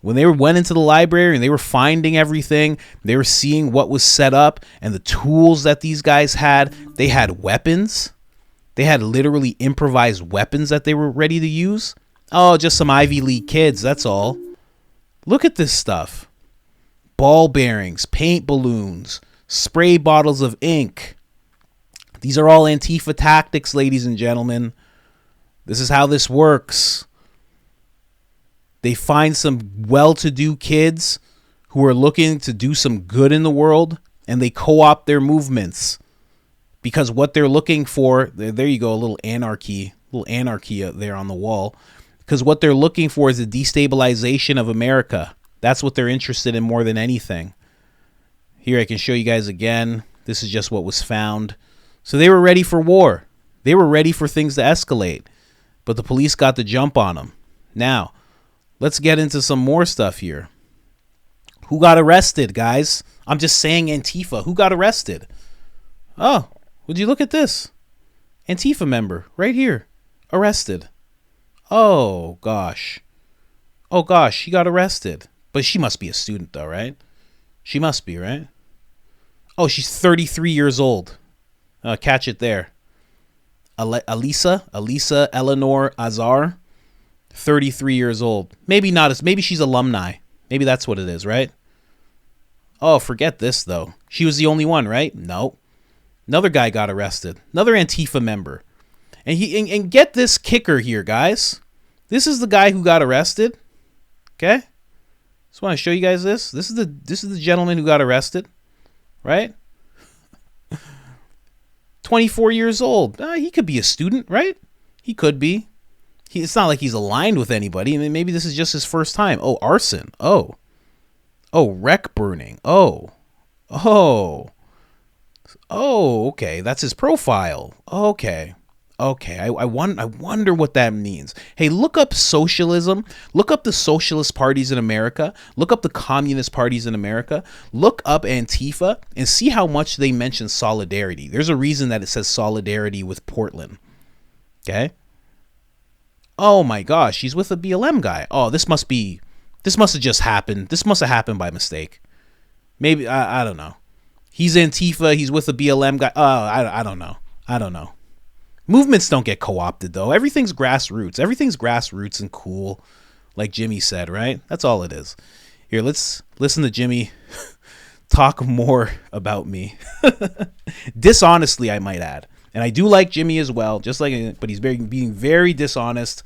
When they went into the library and they were finding everything, they were seeing what was set up and the tools that these guys had. They had weapons. They had literally improvised weapons that they were ready to use. Oh, just some Ivy League kids, that's all. Look at this stuff. Ball bearings, paint balloons, spray bottles of ink. These are all Antifa tactics, ladies and gentlemen. This is how this works. They find some well-to-do kids who are looking to do some good in the world, and they co-opt their movements. Because what they're looking for, there you go, a little anarchy there on the wall. Because what they're looking for is the destabilization of America. That's what they're interested in more than anything. Here I can show you guys again. This is just what was found. So they were ready for war. They were ready for things to escalate. But the police got the jump on them. Now, let's get into some more stuff here. Who got arrested, guys? I'm just saying Antifa. Who got arrested? Oh, would you look at this? Antifa member right here. Arrested. Oh, gosh. Oh, gosh, she got arrested. But she must be a student, though, right? She must be, right? Oh, she's 33 years old. Catch it there. Elisa Eleanor Azar, 33 years old. Maybe she's alumni. Maybe that's what it is, right? Oh, forget this, though. She was the only one, right? No. Another guy got arrested. Another Antifa member. And get this kicker here, guys. This is the guy who got arrested. Okay? Just want to show you guys this. This is the gentleman who got arrested. Right? 24 years old. He could be a student, right? He could be. It's not like he's aligned with anybody. I mean, maybe this is just his first time. Oh, arson. Oh, wreck burning. Oh, okay. That's his profile. Okay. I wonder what that means. Hey, look up socialism. Look up the socialist parties in America. Look up the communist parties in America. Look up Antifa and see how much they mention solidarity. There's a reason that it says solidarity with Portland. Okay. Oh my gosh, she's with a BLM guy. Oh, this must have just happened. This must have happened by mistake. Maybe, I don't know. He's Antifa, he's with a BLM guy. Oh, I don't know. Movements don't get co-opted, though. Everything's grassroots and cool, like Jimmy said, right? That's all it is. Here, let's listen to Jimmy talk more about me. Dishonestly, I might add. And I do like Jimmy as well, but he's being very dishonest,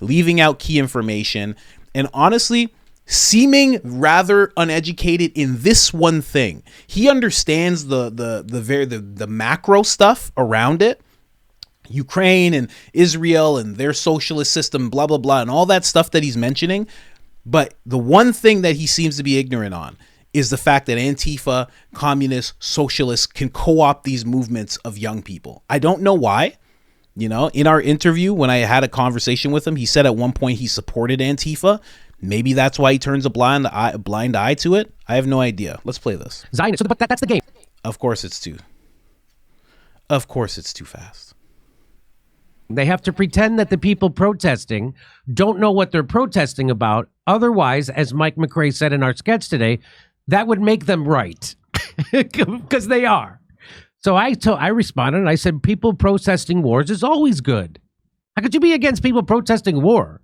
leaving out key information, and honestly, seeming rather uneducated in this one thing. He understands the macro stuff around it. Ukraine and Israel and their socialist system, blah, blah, blah, and all that stuff that he's mentioning. But the one thing that he seems to be ignorant on is the fact that Antifa, communists, socialists can co-opt these movements of young people. I don't know why. You know, in our interview, when I had a conversation with him, he said at one point he supported Antifa. Maybe that's why he turns a blind eye to it. I have no idea. Let's play this. Zionist. So that's the game. Of course it's too fast. They have to pretend that the people protesting don't know what they're protesting about. Otherwise, as Mike McRae said in our sketch today, that would make them right because they are. So I responded and I said, people protesting wars is always good. How could you be against people protesting war?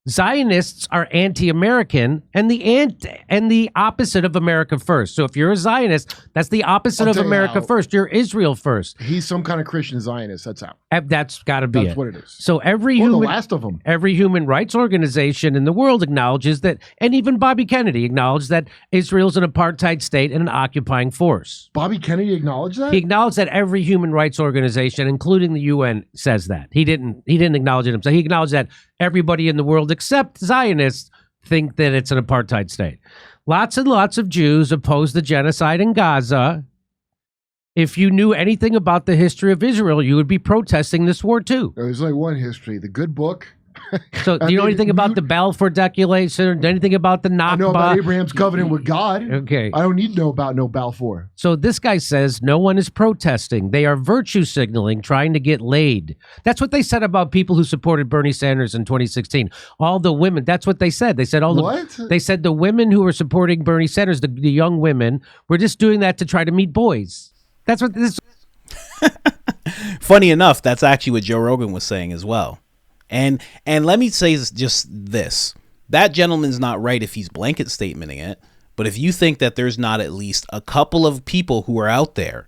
Zionists are anti-American and the opposite of America first. So if you're a Zionist, that's the opposite of America first. You're Israel first. He's some kind of Christian Zionist. That's how. That's got to be That's what it is. So the last of them. Every human rights organization in the world acknowledges that, and even Bobby Kennedy acknowledged that Israel's an apartheid state and an occupying force. Bobby Kennedy acknowledged that? He acknowledged that every human rights organization, including the UN, says that. He didn't acknowledge it himself. He acknowledged that everybody in the world except Zionists think that it's an apartheid state. Lots and lots of Jews oppose the genocide in Gaza. If you knew anything about the history of Israel, you would be protesting this war too. There's only one history, the good book. So do you know anything about the Balfour Declaration? Anything about the Nakba? I know about Abraham's covenant with God. Okay. I don't need to know about no Balfour. So this guy says no one is protesting. They are virtue signaling, trying to get laid. That's what they said about people who supported Bernie Sanders in 2016. All the women, that's what they said. They said they said the women who were supporting Bernie Sanders, the young women, were just doing that to try to meet boys. That's what this. Funny enough, that's actually what Joe Rogan was saying as well. And let me say just this. That gentleman's not right if he's blanket statementing it. But if you think that there's not at least a couple of people who are out there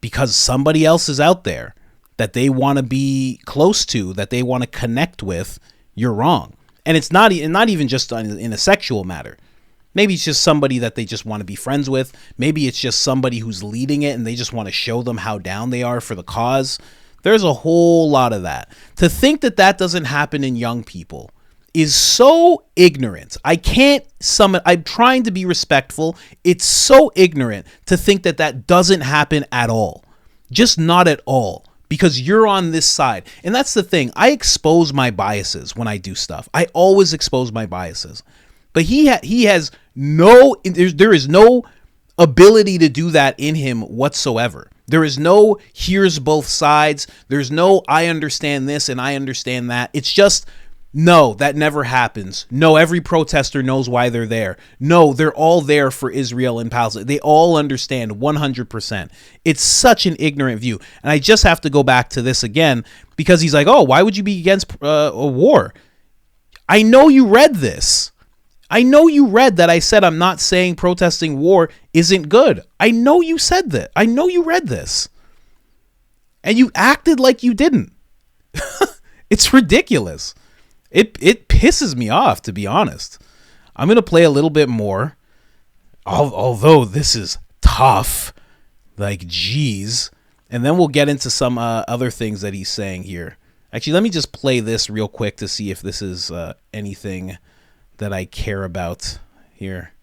because somebody else is out there that they want to be close to, that they want to connect with, you're wrong. And it's not even just in a sexual matter. Maybe it's just somebody that they just want to be friends with. Maybe it's just somebody who's leading it and they just want to show them how down they are for the cause. There's a whole lot of that. To think that that doesn't happen in young people is so ignorant. I'm trying to be respectful. It's so ignorant to think that that doesn't happen at all. Just not at all. Because you're on this side. And that's the thing. I expose my biases when I do stuff. I always expose my biases. But he has there is no ability to do that in him whatsoever. There is no here's both sides. There's no I understand this and I understand that. It's just no, that never happens. No, every protester knows why they're there. No, they're all there for Israel and Palestine. They all understand 100%. It's such an ignorant view. And I just have to go back to this again because he's like, oh, why would you be against a war? I know you read this. I know you read that I said I'm not saying protesting war isn't good. I know you said that. I know you read this. And you acted like you didn't. It's ridiculous. It pisses me off, to be honest. I'm going to play a little bit more. Although this is tough. Like, geez. And then we'll get into some other things that he's saying here. Actually, let me just play this real quick to see if this is anything that I care about here.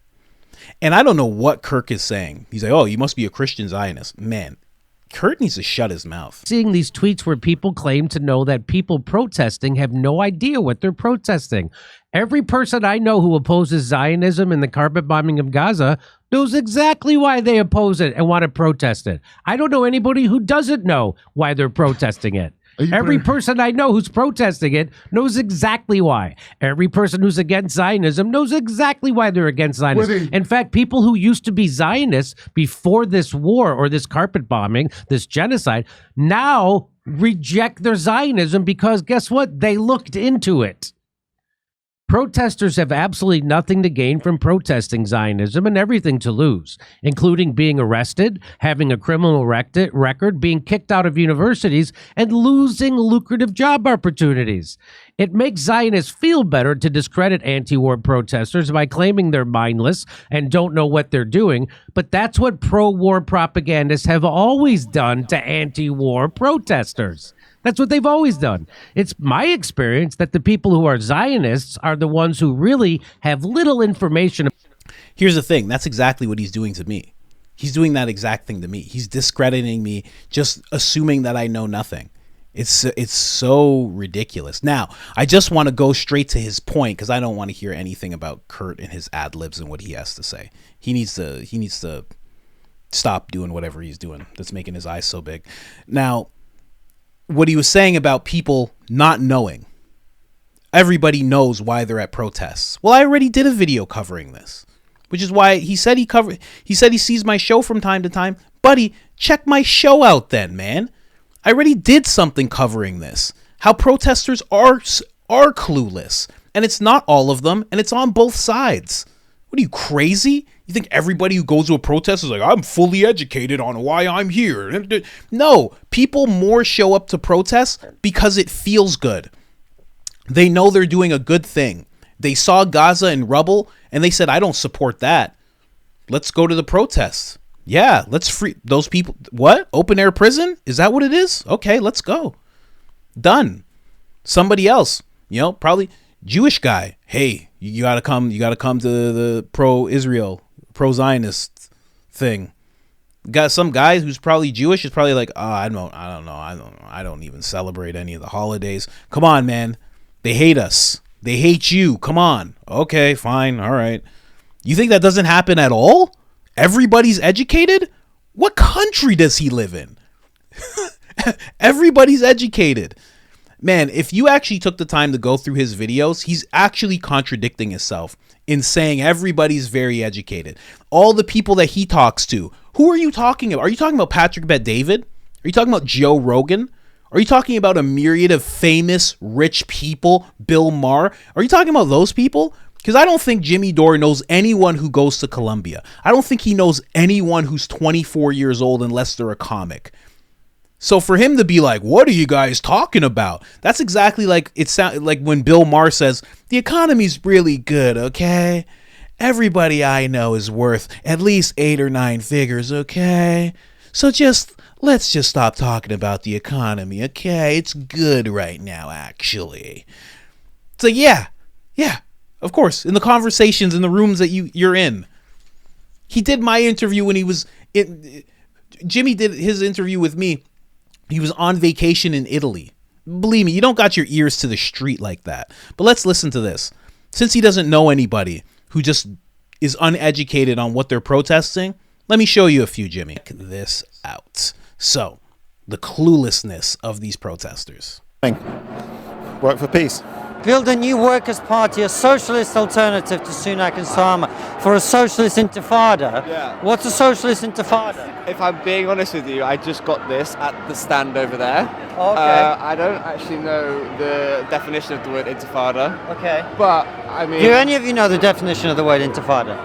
And I don't know what Kirk is saying. He's like, oh, you must be a Christian Zionist. Man, Kurt needs to shut his mouth. Seeing these tweets where people claim to know that people protesting have no idea what they're protesting. Every person I know who opposes Zionism and the carpet bombing of Gaza knows exactly why they oppose it and want to protest it. I don't know anybody who doesn't know why they're protesting it. Every person I know who's protesting it knows exactly why. Every person who's against Zionism knows exactly why they're against Zionism. In fact, people who used to be Zionists before this war or this carpet bombing, this genocide, now reject their Zionism because guess what? They looked into it. Protesters have absolutely nothing to gain from protesting Zionism and everything to lose, including being arrested, having a criminal record, being kicked out of universities, and losing lucrative job opportunities. It makes Zionists feel better to discredit anti-war protesters by claiming they're mindless and don't know what they're doing, but that's what pro-war propagandists have always done to anti-war protesters. That's what they've always done. It's my experience that the people who are Zionists are the ones who really have little information. Here's the thing. That's exactly what he's doing to me. He's doing that exact thing to me. He's discrediting me, just assuming that I know nothing. It's so ridiculous. Now, I just want to go straight to his point because I don't want to hear anything about Kurt and his ad libs and what he has to say. He needs to stop doing whatever he's doing that's making his eyes so big. Now, what he was saying about people not knowing. Everybody knows why they're at protests. Well, I already did a video covering this, which is why he said he sees my show from time to time. Buddy, check my show out then, man. I already did something covering this. How protesters are clueless. And it's not all of them, and it's on both sides. What are you, crazy? You think everybody who goes to a protest is like, I'm fully educated on why I'm here? No, people more show up to protests because it feels good. They know they're doing a good thing. They saw Gaza in rubble and they said, I don't support that. Let's go to the protests. Yeah, let's free those people. What? Open air prison? Is that what it is? Okay, let's go. Done. Somebody else, probably Jewish guy. Hey, you gotta come to the pro-Israel, pro-Zionist thing. Got some guy who's probably Jewish is probably like, I don't know. I don't even celebrate any of the holidays. Come on, man. They hate us. They hate you. Come on. Okay, fine. All right. You think that doesn't happen at all? Everybody's educated? What country does he live in? Everybody's educated. Man, if you actually took the time to go through his videos, he's actually contradicting himself in saying everybody's very educated. All the people that he talks to, who are you talking about? Are you talking about Patrick Bet-David? Are you talking about Joe Rogan? Are you talking about a myriad of famous rich people, Bill Maher? Are you talking about those people? Because I don't think Jimmy Dore knows anyone who goes to Colombia. I don't think he knows anyone who's 24 years old unless they're a comic. So for him to be like, what are you guys talking about? That's exactly like it sound like when Bill Maher says, the economy's really good, okay? Everybody I know is worth at least 8 or 9 figures, okay? So let's just stop talking about the economy, okay? It's good right now, actually. So yeah, of course. In the conversations in the rooms that you're in. He did my interview when he was in. Jimmy did his interview with me. He was on vacation in Italy. Believe me, you don't got your ears to the street like that. But let's listen to this. Since he doesn't know anybody who just is uneducated on what they're protesting, let me show you a few, Jimmy. Check this out. So, the cluelessness of these protesters. Work for peace. Build a new workers' party, a socialist alternative to Sunak and Starmer for a socialist intifada. Yeah. What's a socialist intifada? If I'm being honest with you, I just got this at the stand over there. Oh, okay. I don't actually know the definition of the word intifada. Okay. But, I mean... Do any of you know the definition of the word intifada?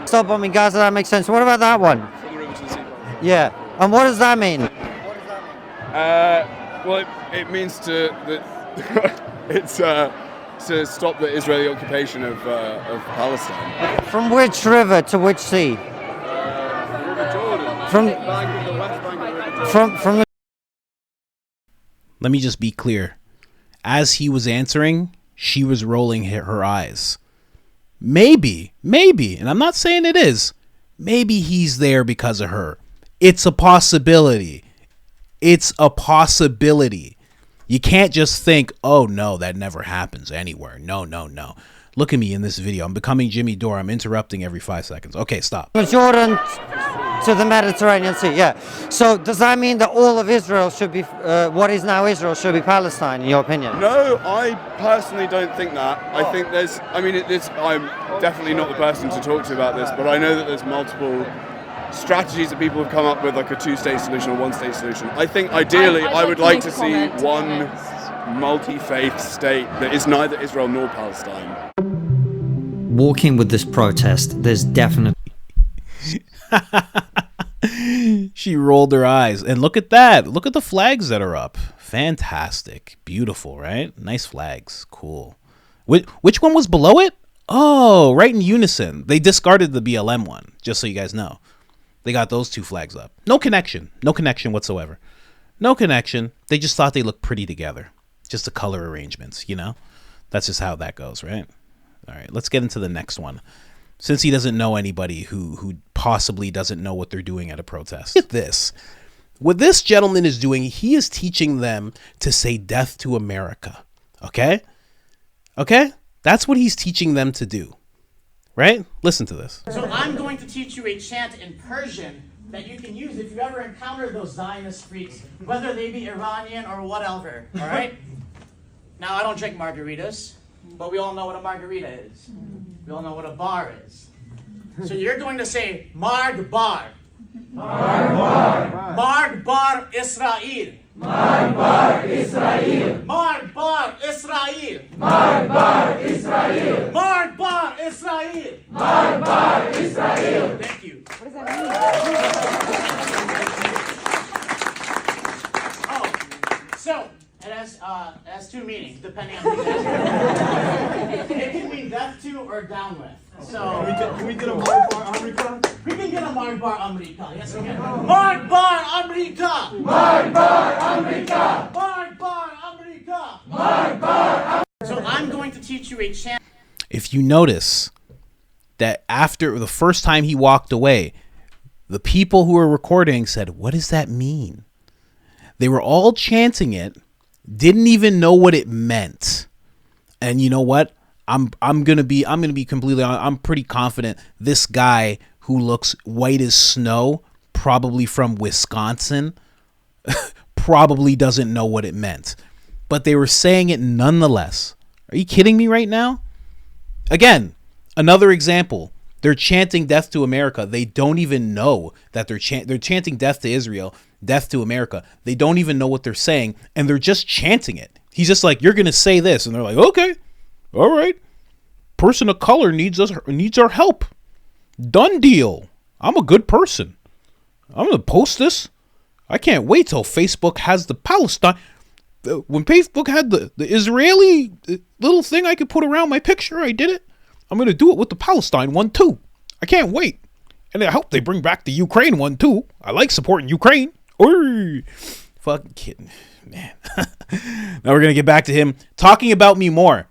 Stop bombing Gaza, that makes sense. What about that one? From the river to the sea. Yeah. And what does that mean? Well, it means it's to stop the Israeli occupation of Palestine. From which river to which sea? River Jordan. From the west bank of the River Jordan. From the. Let me just be clear. As he was answering, she was rolling her eyes. Maybe, and I'm not saying it is, maybe he's there because of her. It's a possibility. You can't just think, oh no, that never happens anywhere. No. Look at me in this video. I'm becoming Jimmy Dore. I'm interrupting every 5 seconds. Okay, stop. Jordan to the Mediterranean Sea, yeah. So does that mean that all of Israel should be, what is now Israel, should be Palestine, in your opinion? No, I personally don't think that. I think I'm definitely not the person to talk to about this, but I know that there's multiple strategies that people have come up with, like a 2-state solution or 1-state solution. I think ideally I would like to see one multi-faith state that is neither Israel nor Palestine. Walking with this protest, there's definitely... She rolled her eyes. And look at that. Look at the flags that are up. Fantastic. Beautiful, right? Nice flags. Cool. Which one was below it? Oh, right in unison. They discarded the BLM one, just so you guys know. They got those 2 flags up. No connection whatsoever. No connection. They just thought they looked pretty together. Just the color arrangements, you know? That's just how that goes, right? All right, let's get into the next one. Since he doesn't know anybody who possibly doesn't know what they're doing at a protest. Look at this. What this gentleman is doing, he is teaching them to say death to America. Okay? That's what he's teaching them to do. Right? Listen to this. So I'm going to teach you a chant in Persian that you can use if you ever encounter those Zionist freaks, whether they be Iranian or whatever, all right? Now, I don't drink margaritas, but we all know what a margarita is. We all know what a bar is. So you're going to say, Marg Bar. Marg Bar. Marg Bar Israel. Marg Bar Israel. Marg Bar Israel. Marg Bar Israel. Marg Bar Israel. Marg Bar Israel. Thank you. What does that mean? Oh, so it has 2 meanings depending on who you ask. It can mean death to or down with. So can we get a Marg Bar America? We can get a Marg Bar America. Yes, we can. Marg Bar America. Marg Bar America. Marg Bar America. Marg Bar. So I'm going to teach you a chant. If you notice that after the first time he walked away, the people who were recording said, "What does that mean?" They were all chanting it, didn't even know what it meant. And you know what? I'm gonna be completely honest. I'm pretty confident this guy who looks white as snow, probably from Wisconsin, probably doesn't know what it meant. But they were saying it nonetheless. Are you kidding me right now? Again, another example. They're chanting death to America. They don't even know that they're chanting death to Israel. death to America. They don't even know what they're saying, and they're just chanting it. He's just like, you're going to say this. And they're like, okay, all right. Person of color needs our help. Done deal. I'm a good person. I'm going to post this. I can't wait till Facebook has the Palestine. When Facebook had the Israeli little thing I could put around my picture, I did it. I'm going to do it with the Palestine one too. I can't wait. And I hope they bring back the Ukraine one too. I like supporting Ukraine. Oy. Fucking kidding. Man. Now we're going to get back to him talking about me more.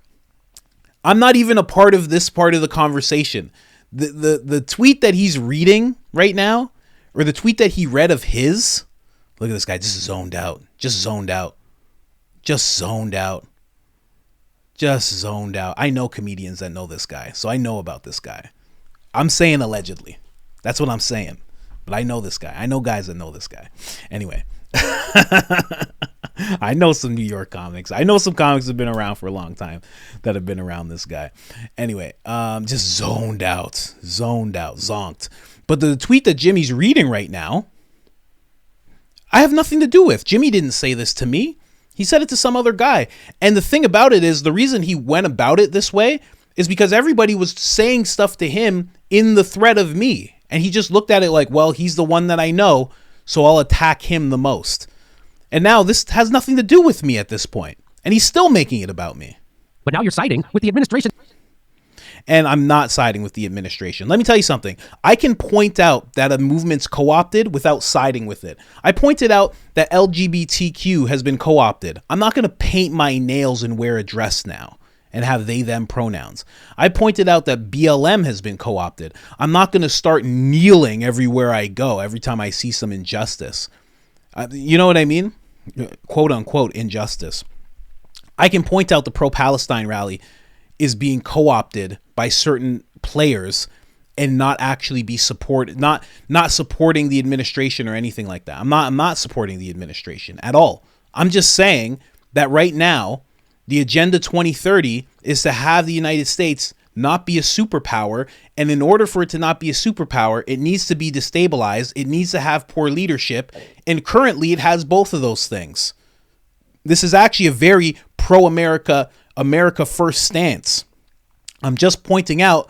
I'm not even a part of this part of the conversation. The tweet that he's reading right now, or the tweet that he read of his, look at this guy, just zoned out. I know comedians that know this guy, so I know about this guy. I'm saying allegedly. That's what I'm saying. But I know this guy. I know guys that know this guy. Anyway. I know some New York comics. I know some comics that have been around for a long time that have been around this guy. Anyway, just zoned out, zonked. But the tweet that Jimmy's reading right now, I have nothing to do with. Jimmy didn't say this to me. He said it to some other guy. And the thing about it is, the reason he went about it this way is because everybody was saying stuff to him in the threat of me. And he just looked at it like, well, he's the one that I know, so I'll attack him the most. And now this has nothing to do with me at this point. And he's still making it about me. But now you're siding with the administration. And I'm not siding with the administration. Let me tell you something. I can point out that a movement's co-opted without siding with it. I pointed out that LGBTQ has been co-opted. I'm not going to paint my nails and wear a dress now and have they, them pronouns. I pointed out that BLM has been co-opted. I'm not going to start kneeling everywhere I go every time I see some injustice. You know what I mean? Quote unquote injustice. I can point out the Pro-Palestine rally is being co-opted by certain players and not actually be not supporting the administration or anything like that. I'm not supporting the administration at all. I'm just saying that right now, the Agenda 2030 is to have the United States not be a superpower. And in order for it to not be a superpower, it needs to be destabilized. It needs to have poor leadership. And currently it has both of those things. This is actually a very pro-America, America first stance. I'm just pointing out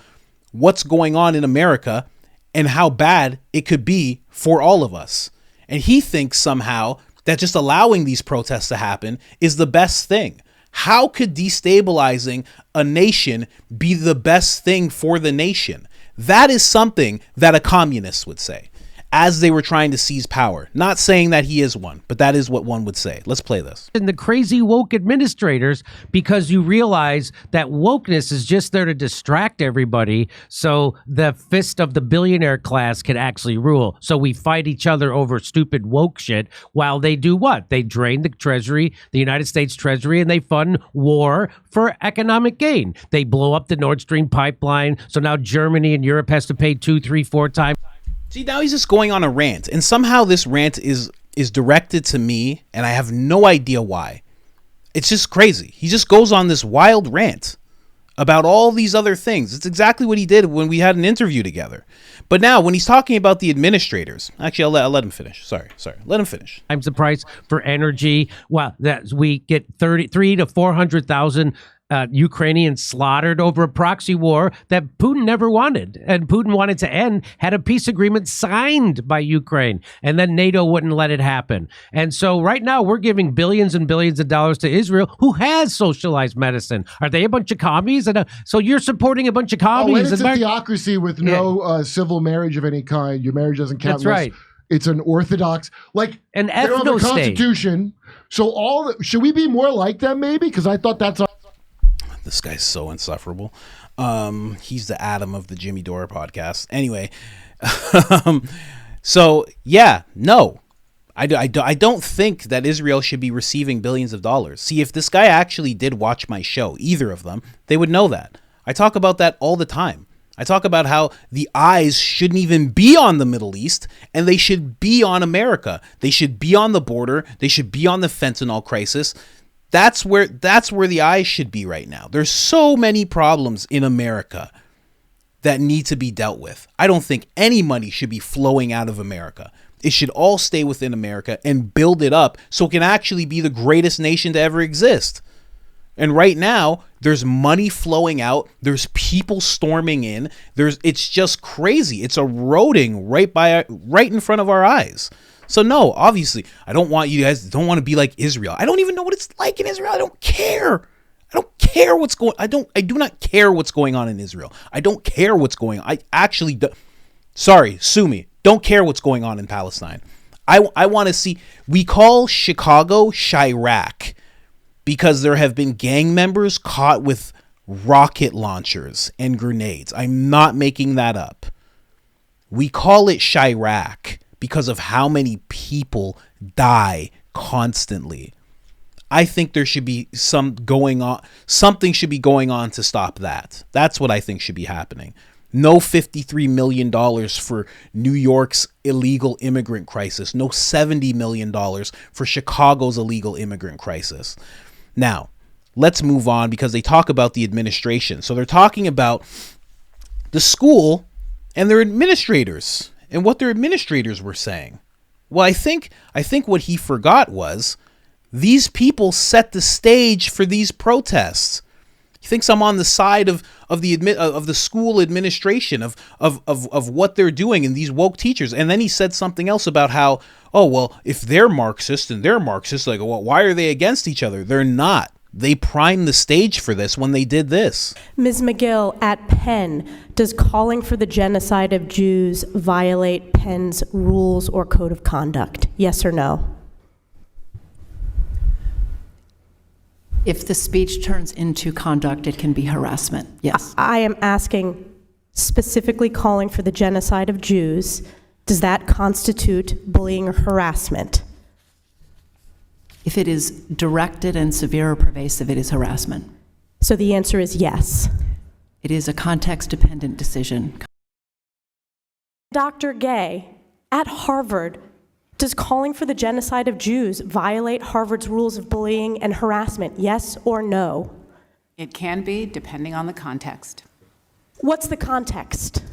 what's going on in America and how bad it could be for all of us. And he thinks somehow that just allowing these protests to happen is the best thing. How could destabilizing a nation be the best thing for the nation? That is something that a communist would say as they were trying to seize power. Not saying that he is one, but that is what one would say. Let's play this. And the crazy woke administrators, because you realize that wokeness is just there to distract everybody so the fist of the billionaire class can actually rule. So we fight each other over stupid woke shit while they do what? They drain the treasury, the United States treasury, and they fund war for economic gain. They blow up the Nord Stream pipeline. So now Germany and Europe has to pay 2, 3, 4 times. See, now he's just going on a rant, and somehow this rant is directed to me, and I have no idea why. It's just crazy. He just goes on this wild rant about all these other things. It's exactly what he did when we had an interview together. But now, when he's talking about the administrators, actually, I'll let him finish. Sorry. Let him finish. Times the price for energy. Well, that we get 33 to 400,000 Ukrainians slaughtered over a proxy war that Putin never wanted. And Putin wanted to end, had a peace agreement signed by Ukraine, and then NATO wouldn't let it happen. And so right now we're giving billions and billions of dollars to Israel, who has socialized medicine. Are they a bunch of commies? And so you're supporting a bunch of commies. And it's a theocracy with no civil marriage of any kind. Your marriage doesn't count. That's right. It's an orthodox, like an they don't have a ethno-state. constitution. So should we be more like them maybe? Because I thought that's... This guy's so insufferable. He's the Adam of the Jimmy Dore podcast. Anyway, so yeah, no, I don't think that Israel should be receiving billions of dollars. See, if this guy actually did watch my show, either of them, they would know that. I talk about that all the time. I talk about how the eyes shouldn't even be on the Middle East, and they should be on America. They should be on the border. They should be on the fentanyl crisis. That's where the eyes should be right now. There's so many problems in America that need to be dealt with. I don't think any money should be flowing out of America. It should all stay within America and build it up so it can actually be the greatest nation to ever exist. And right now, there's money flowing out. There's people storming in. It's just crazy. It's eroding right in front of our eyes. So no, obviously, I don't want you guys don't want to be like Israel. I don't even know what it's like in Israel. I don't care. I don't care what's going. I do not care what's going on in Israel. I don't care what's going on. I actually do. Sorry, sue me. Don't care what's going on in Palestine. I want to see. We call Chicago Chirac because there have been gang members caught with rocket launchers and grenades. I'm not making that up. We call it Chirac because of how many people die constantly. I think there should be something should be going on to stop that. That's what I think should be happening. No $53 million for New York's illegal immigrant crisis. No $70 million for Chicago's illegal immigrant crisis. Now, let's move on because they talk about the administration. So they're talking about the school and their administrators and what their administrators were saying. Well, I think what he forgot was these people set the stage for these protests. He thinks I'm on the side of the school administration of what they're doing and these woke teachers. And then he said something else about how, oh, well, if they're Marxist and they're Marxist, like, well, why are they against each other? They're not. They primed the stage for this when they did this. Ms. McGill, at Penn, does calling for the genocide of Jews violate Penn's rules or code of conduct? Yes or no? If the speech turns into conduct, it can be harassment, yes. I am asking specifically calling for the genocide of Jews. Does that constitute bullying or harassment? If it is directed and severe or pervasive, it is harassment. So the answer is yes. It is a context-dependent decision. Dr. Gay, at Harvard, does calling for the genocide of Jews violate Harvard's rules of bullying and harassment, yes or no? It can be, depending on the context. What's the context?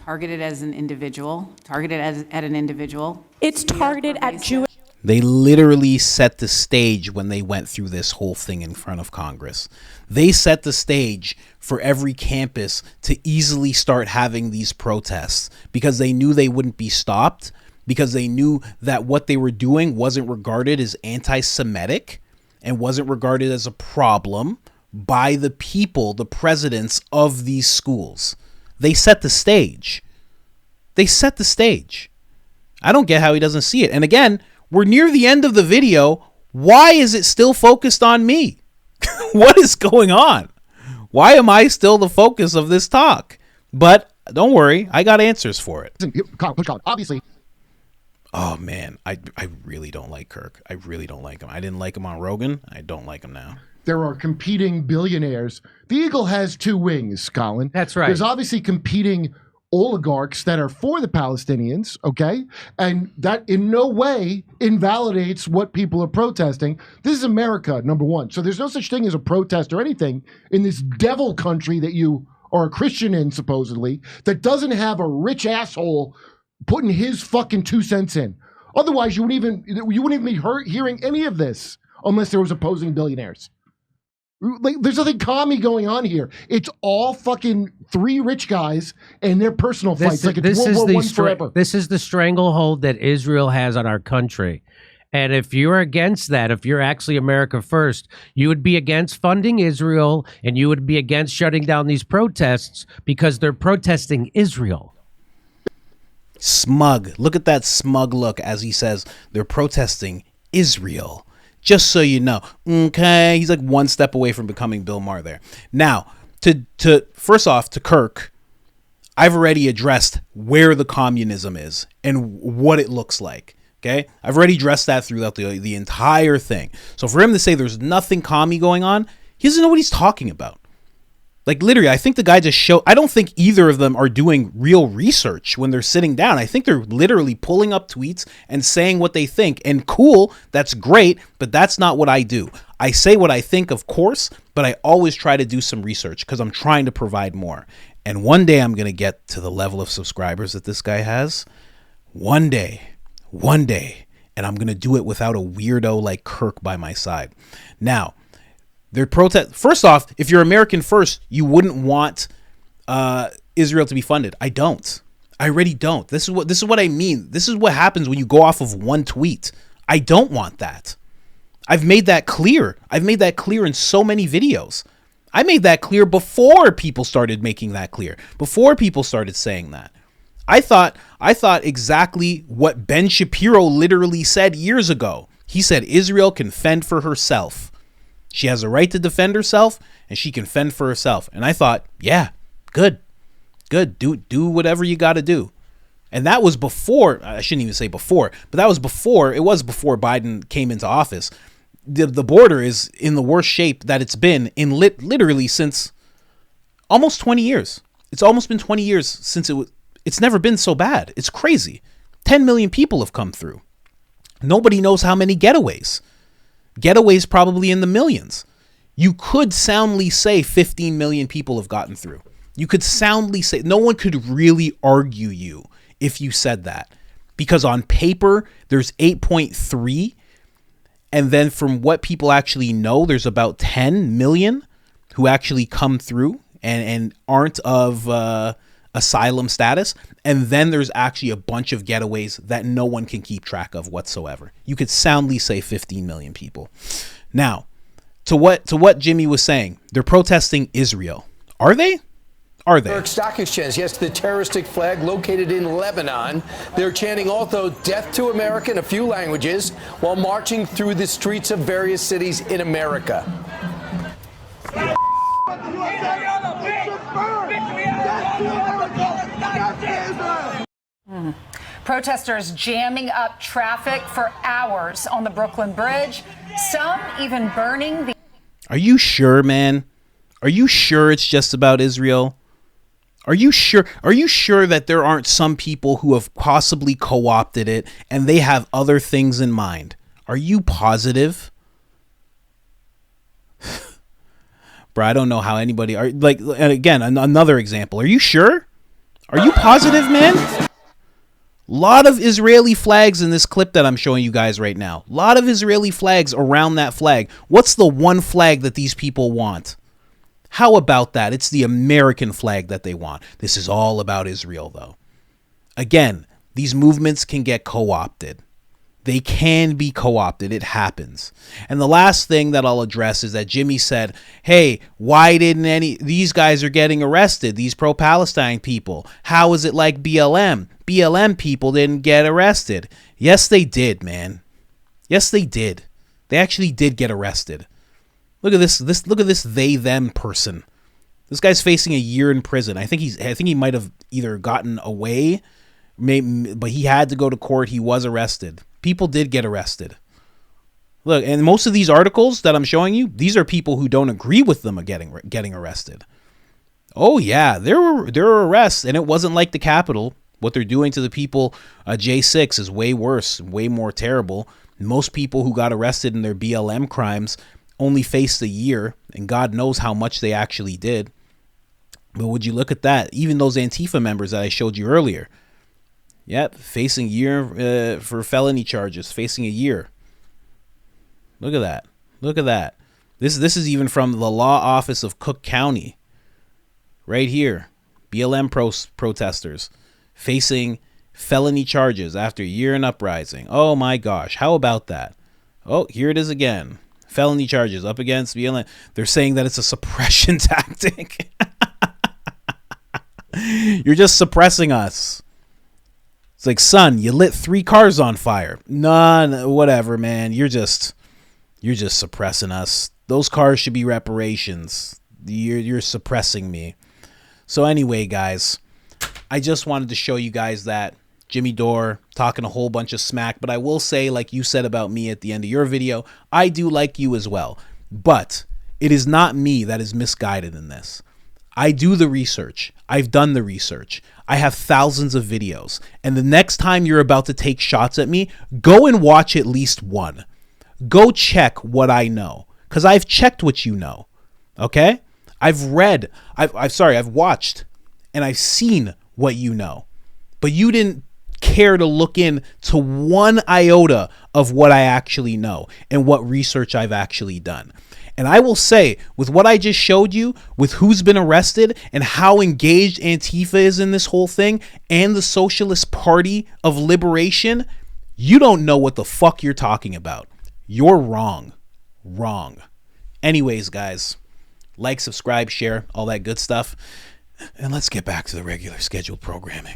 Targeted as an individual, targeted at an individual. It's targeted at Jewish. They literally set the stage when they went through this whole thing in front of Congress. They set the stage for every campus to easily start having these protests because they knew they wouldn't be stopped, because they knew that what they were doing wasn't regarded as anti-Semitic and wasn't regarded as a problem by the people, the presidents of these schools. They set the stage. They set the stage. I don't get how he doesn't see it. And again, we're near the end of the video. Why is it still focused on me? What is going on? Why am I still the focus of this talk? But don't worry, I got answers for it. Obviously. Oh man, I really don't like Kirk. I really don't like him. I didn't like him on Rogan. I don't like him now. There are competing billionaires. The eagle has two wings, Colin. That's right. There's obviously competing oligarchs that are for the Palestinians, okay? And that in no way invalidates what people are protesting. This is America, number one. So there's no such thing as a protest or anything in this devil country that you are a Christian in, supposedly, that doesn't have a rich asshole putting his fucking 2 cents in. Otherwise, you wouldn't even be hearing any of this unless there was opposing billionaires. Like, there's nothing commie going on here. It's all fucking 3 rich guys and their personal fights. Like it's World War I forever. This is the stranglehold that Israel has on our country. And if you're against that, if you're actually America first, you would be against funding Israel and you would be against shutting down these protests because they're protesting Israel. Smug. Look at that smug look as he says they're protesting Israel. Just so you know. Okay. He's like one step away from becoming Bill Maher there. Now, to first off, to Kirk, I've already addressed where the communism is and what it looks like. Okay. I've already addressed that throughout the entire thing. So for him to say there's nothing commie going on, he doesn't know what he's talking about. Like literally, I think the guy just showed, I don't think either of them are doing real research when they're sitting down. I think they're literally pulling up tweets and saying what they think. And cool, that's great, but that's not what I do. I say what I think, of course, but I always try to do some research because I'm trying to provide more. And one day I'm going to get to the level of subscribers that this guy has. One day One day. And I'm going to do it without a weirdo like Kirk by my side. Now, their protest. First off, if you're American first, you wouldn't want Israel to be funded. I don't. I already don't. This is what I mean. This is what happens when you go off of one tweet. I don't want that. I've made that clear. I've made that clear in so many videos. I made that clear before people started making that clear. Before people started saying that. I thought exactly what Ben Shapiro literally said years ago. He said Israel can fend for herself. She has a right to defend herself, and she can fend for herself. And I thought, yeah, good. Do whatever you got to do. And that was before, I shouldn't even say before, but it was before Biden came into office. The border is in the worst shape that it's been in literally since almost 20 years. It's almost been 20 years since it's never been so bad. It's crazy. 10 million people have come through. Nobody knows how many getaways. Getaways probably in the millions. You could soundly say 15 million people have gotten through. You could soundly say, no one could really argue you if you said that. Because on paper, there's 8.3. And then from what people actually know, there's about 10 million who actually come through and aren't of asylum status. And then there's actually a bunch of getaways that no one can keep track of whatsoever. You could soundly say 15 million people. Now, to what Jimmy was saying, they're protesting Israel. Are they? Are they? New York Stock Exchange, yes, the terroristic flag located in Lebanon. They're chanting also death to America in a few languages while marching through the streets of various cities in America. Protesters jamming up traffic for hours on the Brooklyn Bridge, some even burning the... Are you sure, man? Are you sure it's just about Israel? Are you sure? Are you sure that there aren't some people who have possibly co-opted it and they have other things in mind? Are you positive? Bro, I don't know how anybody are like, and again, another example. Are you sure? Are you positive, man? Lot of Israeli flags in this clip that I'm showing you guys right now. Lot of Israeli flags around that flag. What's the one flag that these people want? How about that? It's the American flag that they want. This is all about Israel, though. Again, these movements can get co-opted. They can be co-opted. It happens. And the last thing that I'll address is that Jimmy said, hey, why didn't these guys are getting arrested, these pro-Palestine people? How is it like BLM? BLM people didn't get arrested. Yes, they did, man. Yes, they did. They actually did get arrested. Look at this. Look at this they them person. This guy's facing a year in prison. I think he might have either gotten away, but he had to go to court. He was arrested. People did get arrested. Look, and most of these articles that I'm showing you, these are people who don't agree with them getting arrested. Oh yeah, there were arrests, and it wasn't like the Capitol. What they're doing to the people, J6 is way worse, way more terrible. Most people who got arrested in their BLM crimes only faced a year, and God knows how much they actually did. But would you look at that? Even those Antifa members that I showed you earlier. Yep, facing a year for felony charges, facing a year. Look at that. Look at that. This is even from the law office of Cook County. Right here. BLM protesters facing felony charges after a year in uprising. Oh my gosh. How about that? Oh, here it is again. Felony charges up against BLM. They're saying that it's a suppression tactic. You're just suppressing us. It's like, son, you lit 3 cars on fire. None, whatever, man. You're just suppressing us. Those cars should be reparations. You're suppressing me. So anyway, guys, I just wanted to show you guys that Jimmy Dore talking a whole bunch of smack, but I will say, like you said about me at the end of your video, I do like you as well. But it is not me that is misguided in this. I do the research. I've done the research. I have thousands of videos. And the next time you're about to take shots at me, go and watch at least one. Go check what I know, because I've checked what you know. Okay? I've watched, and I've seen what you know. But you didn't care to look into one iota of what I actually know and what research I've actually done. And I will say, with what I just showed you, with who's been arrested and how engaged Antifa is in this whole thing and the Socialist Party of Liberation, you don't know what the fuck you're talking about. You're wrong. Wrong. Anyways, guys, like, subscribe, share, all that good stuff. And let's get back to the regular scheduled programming.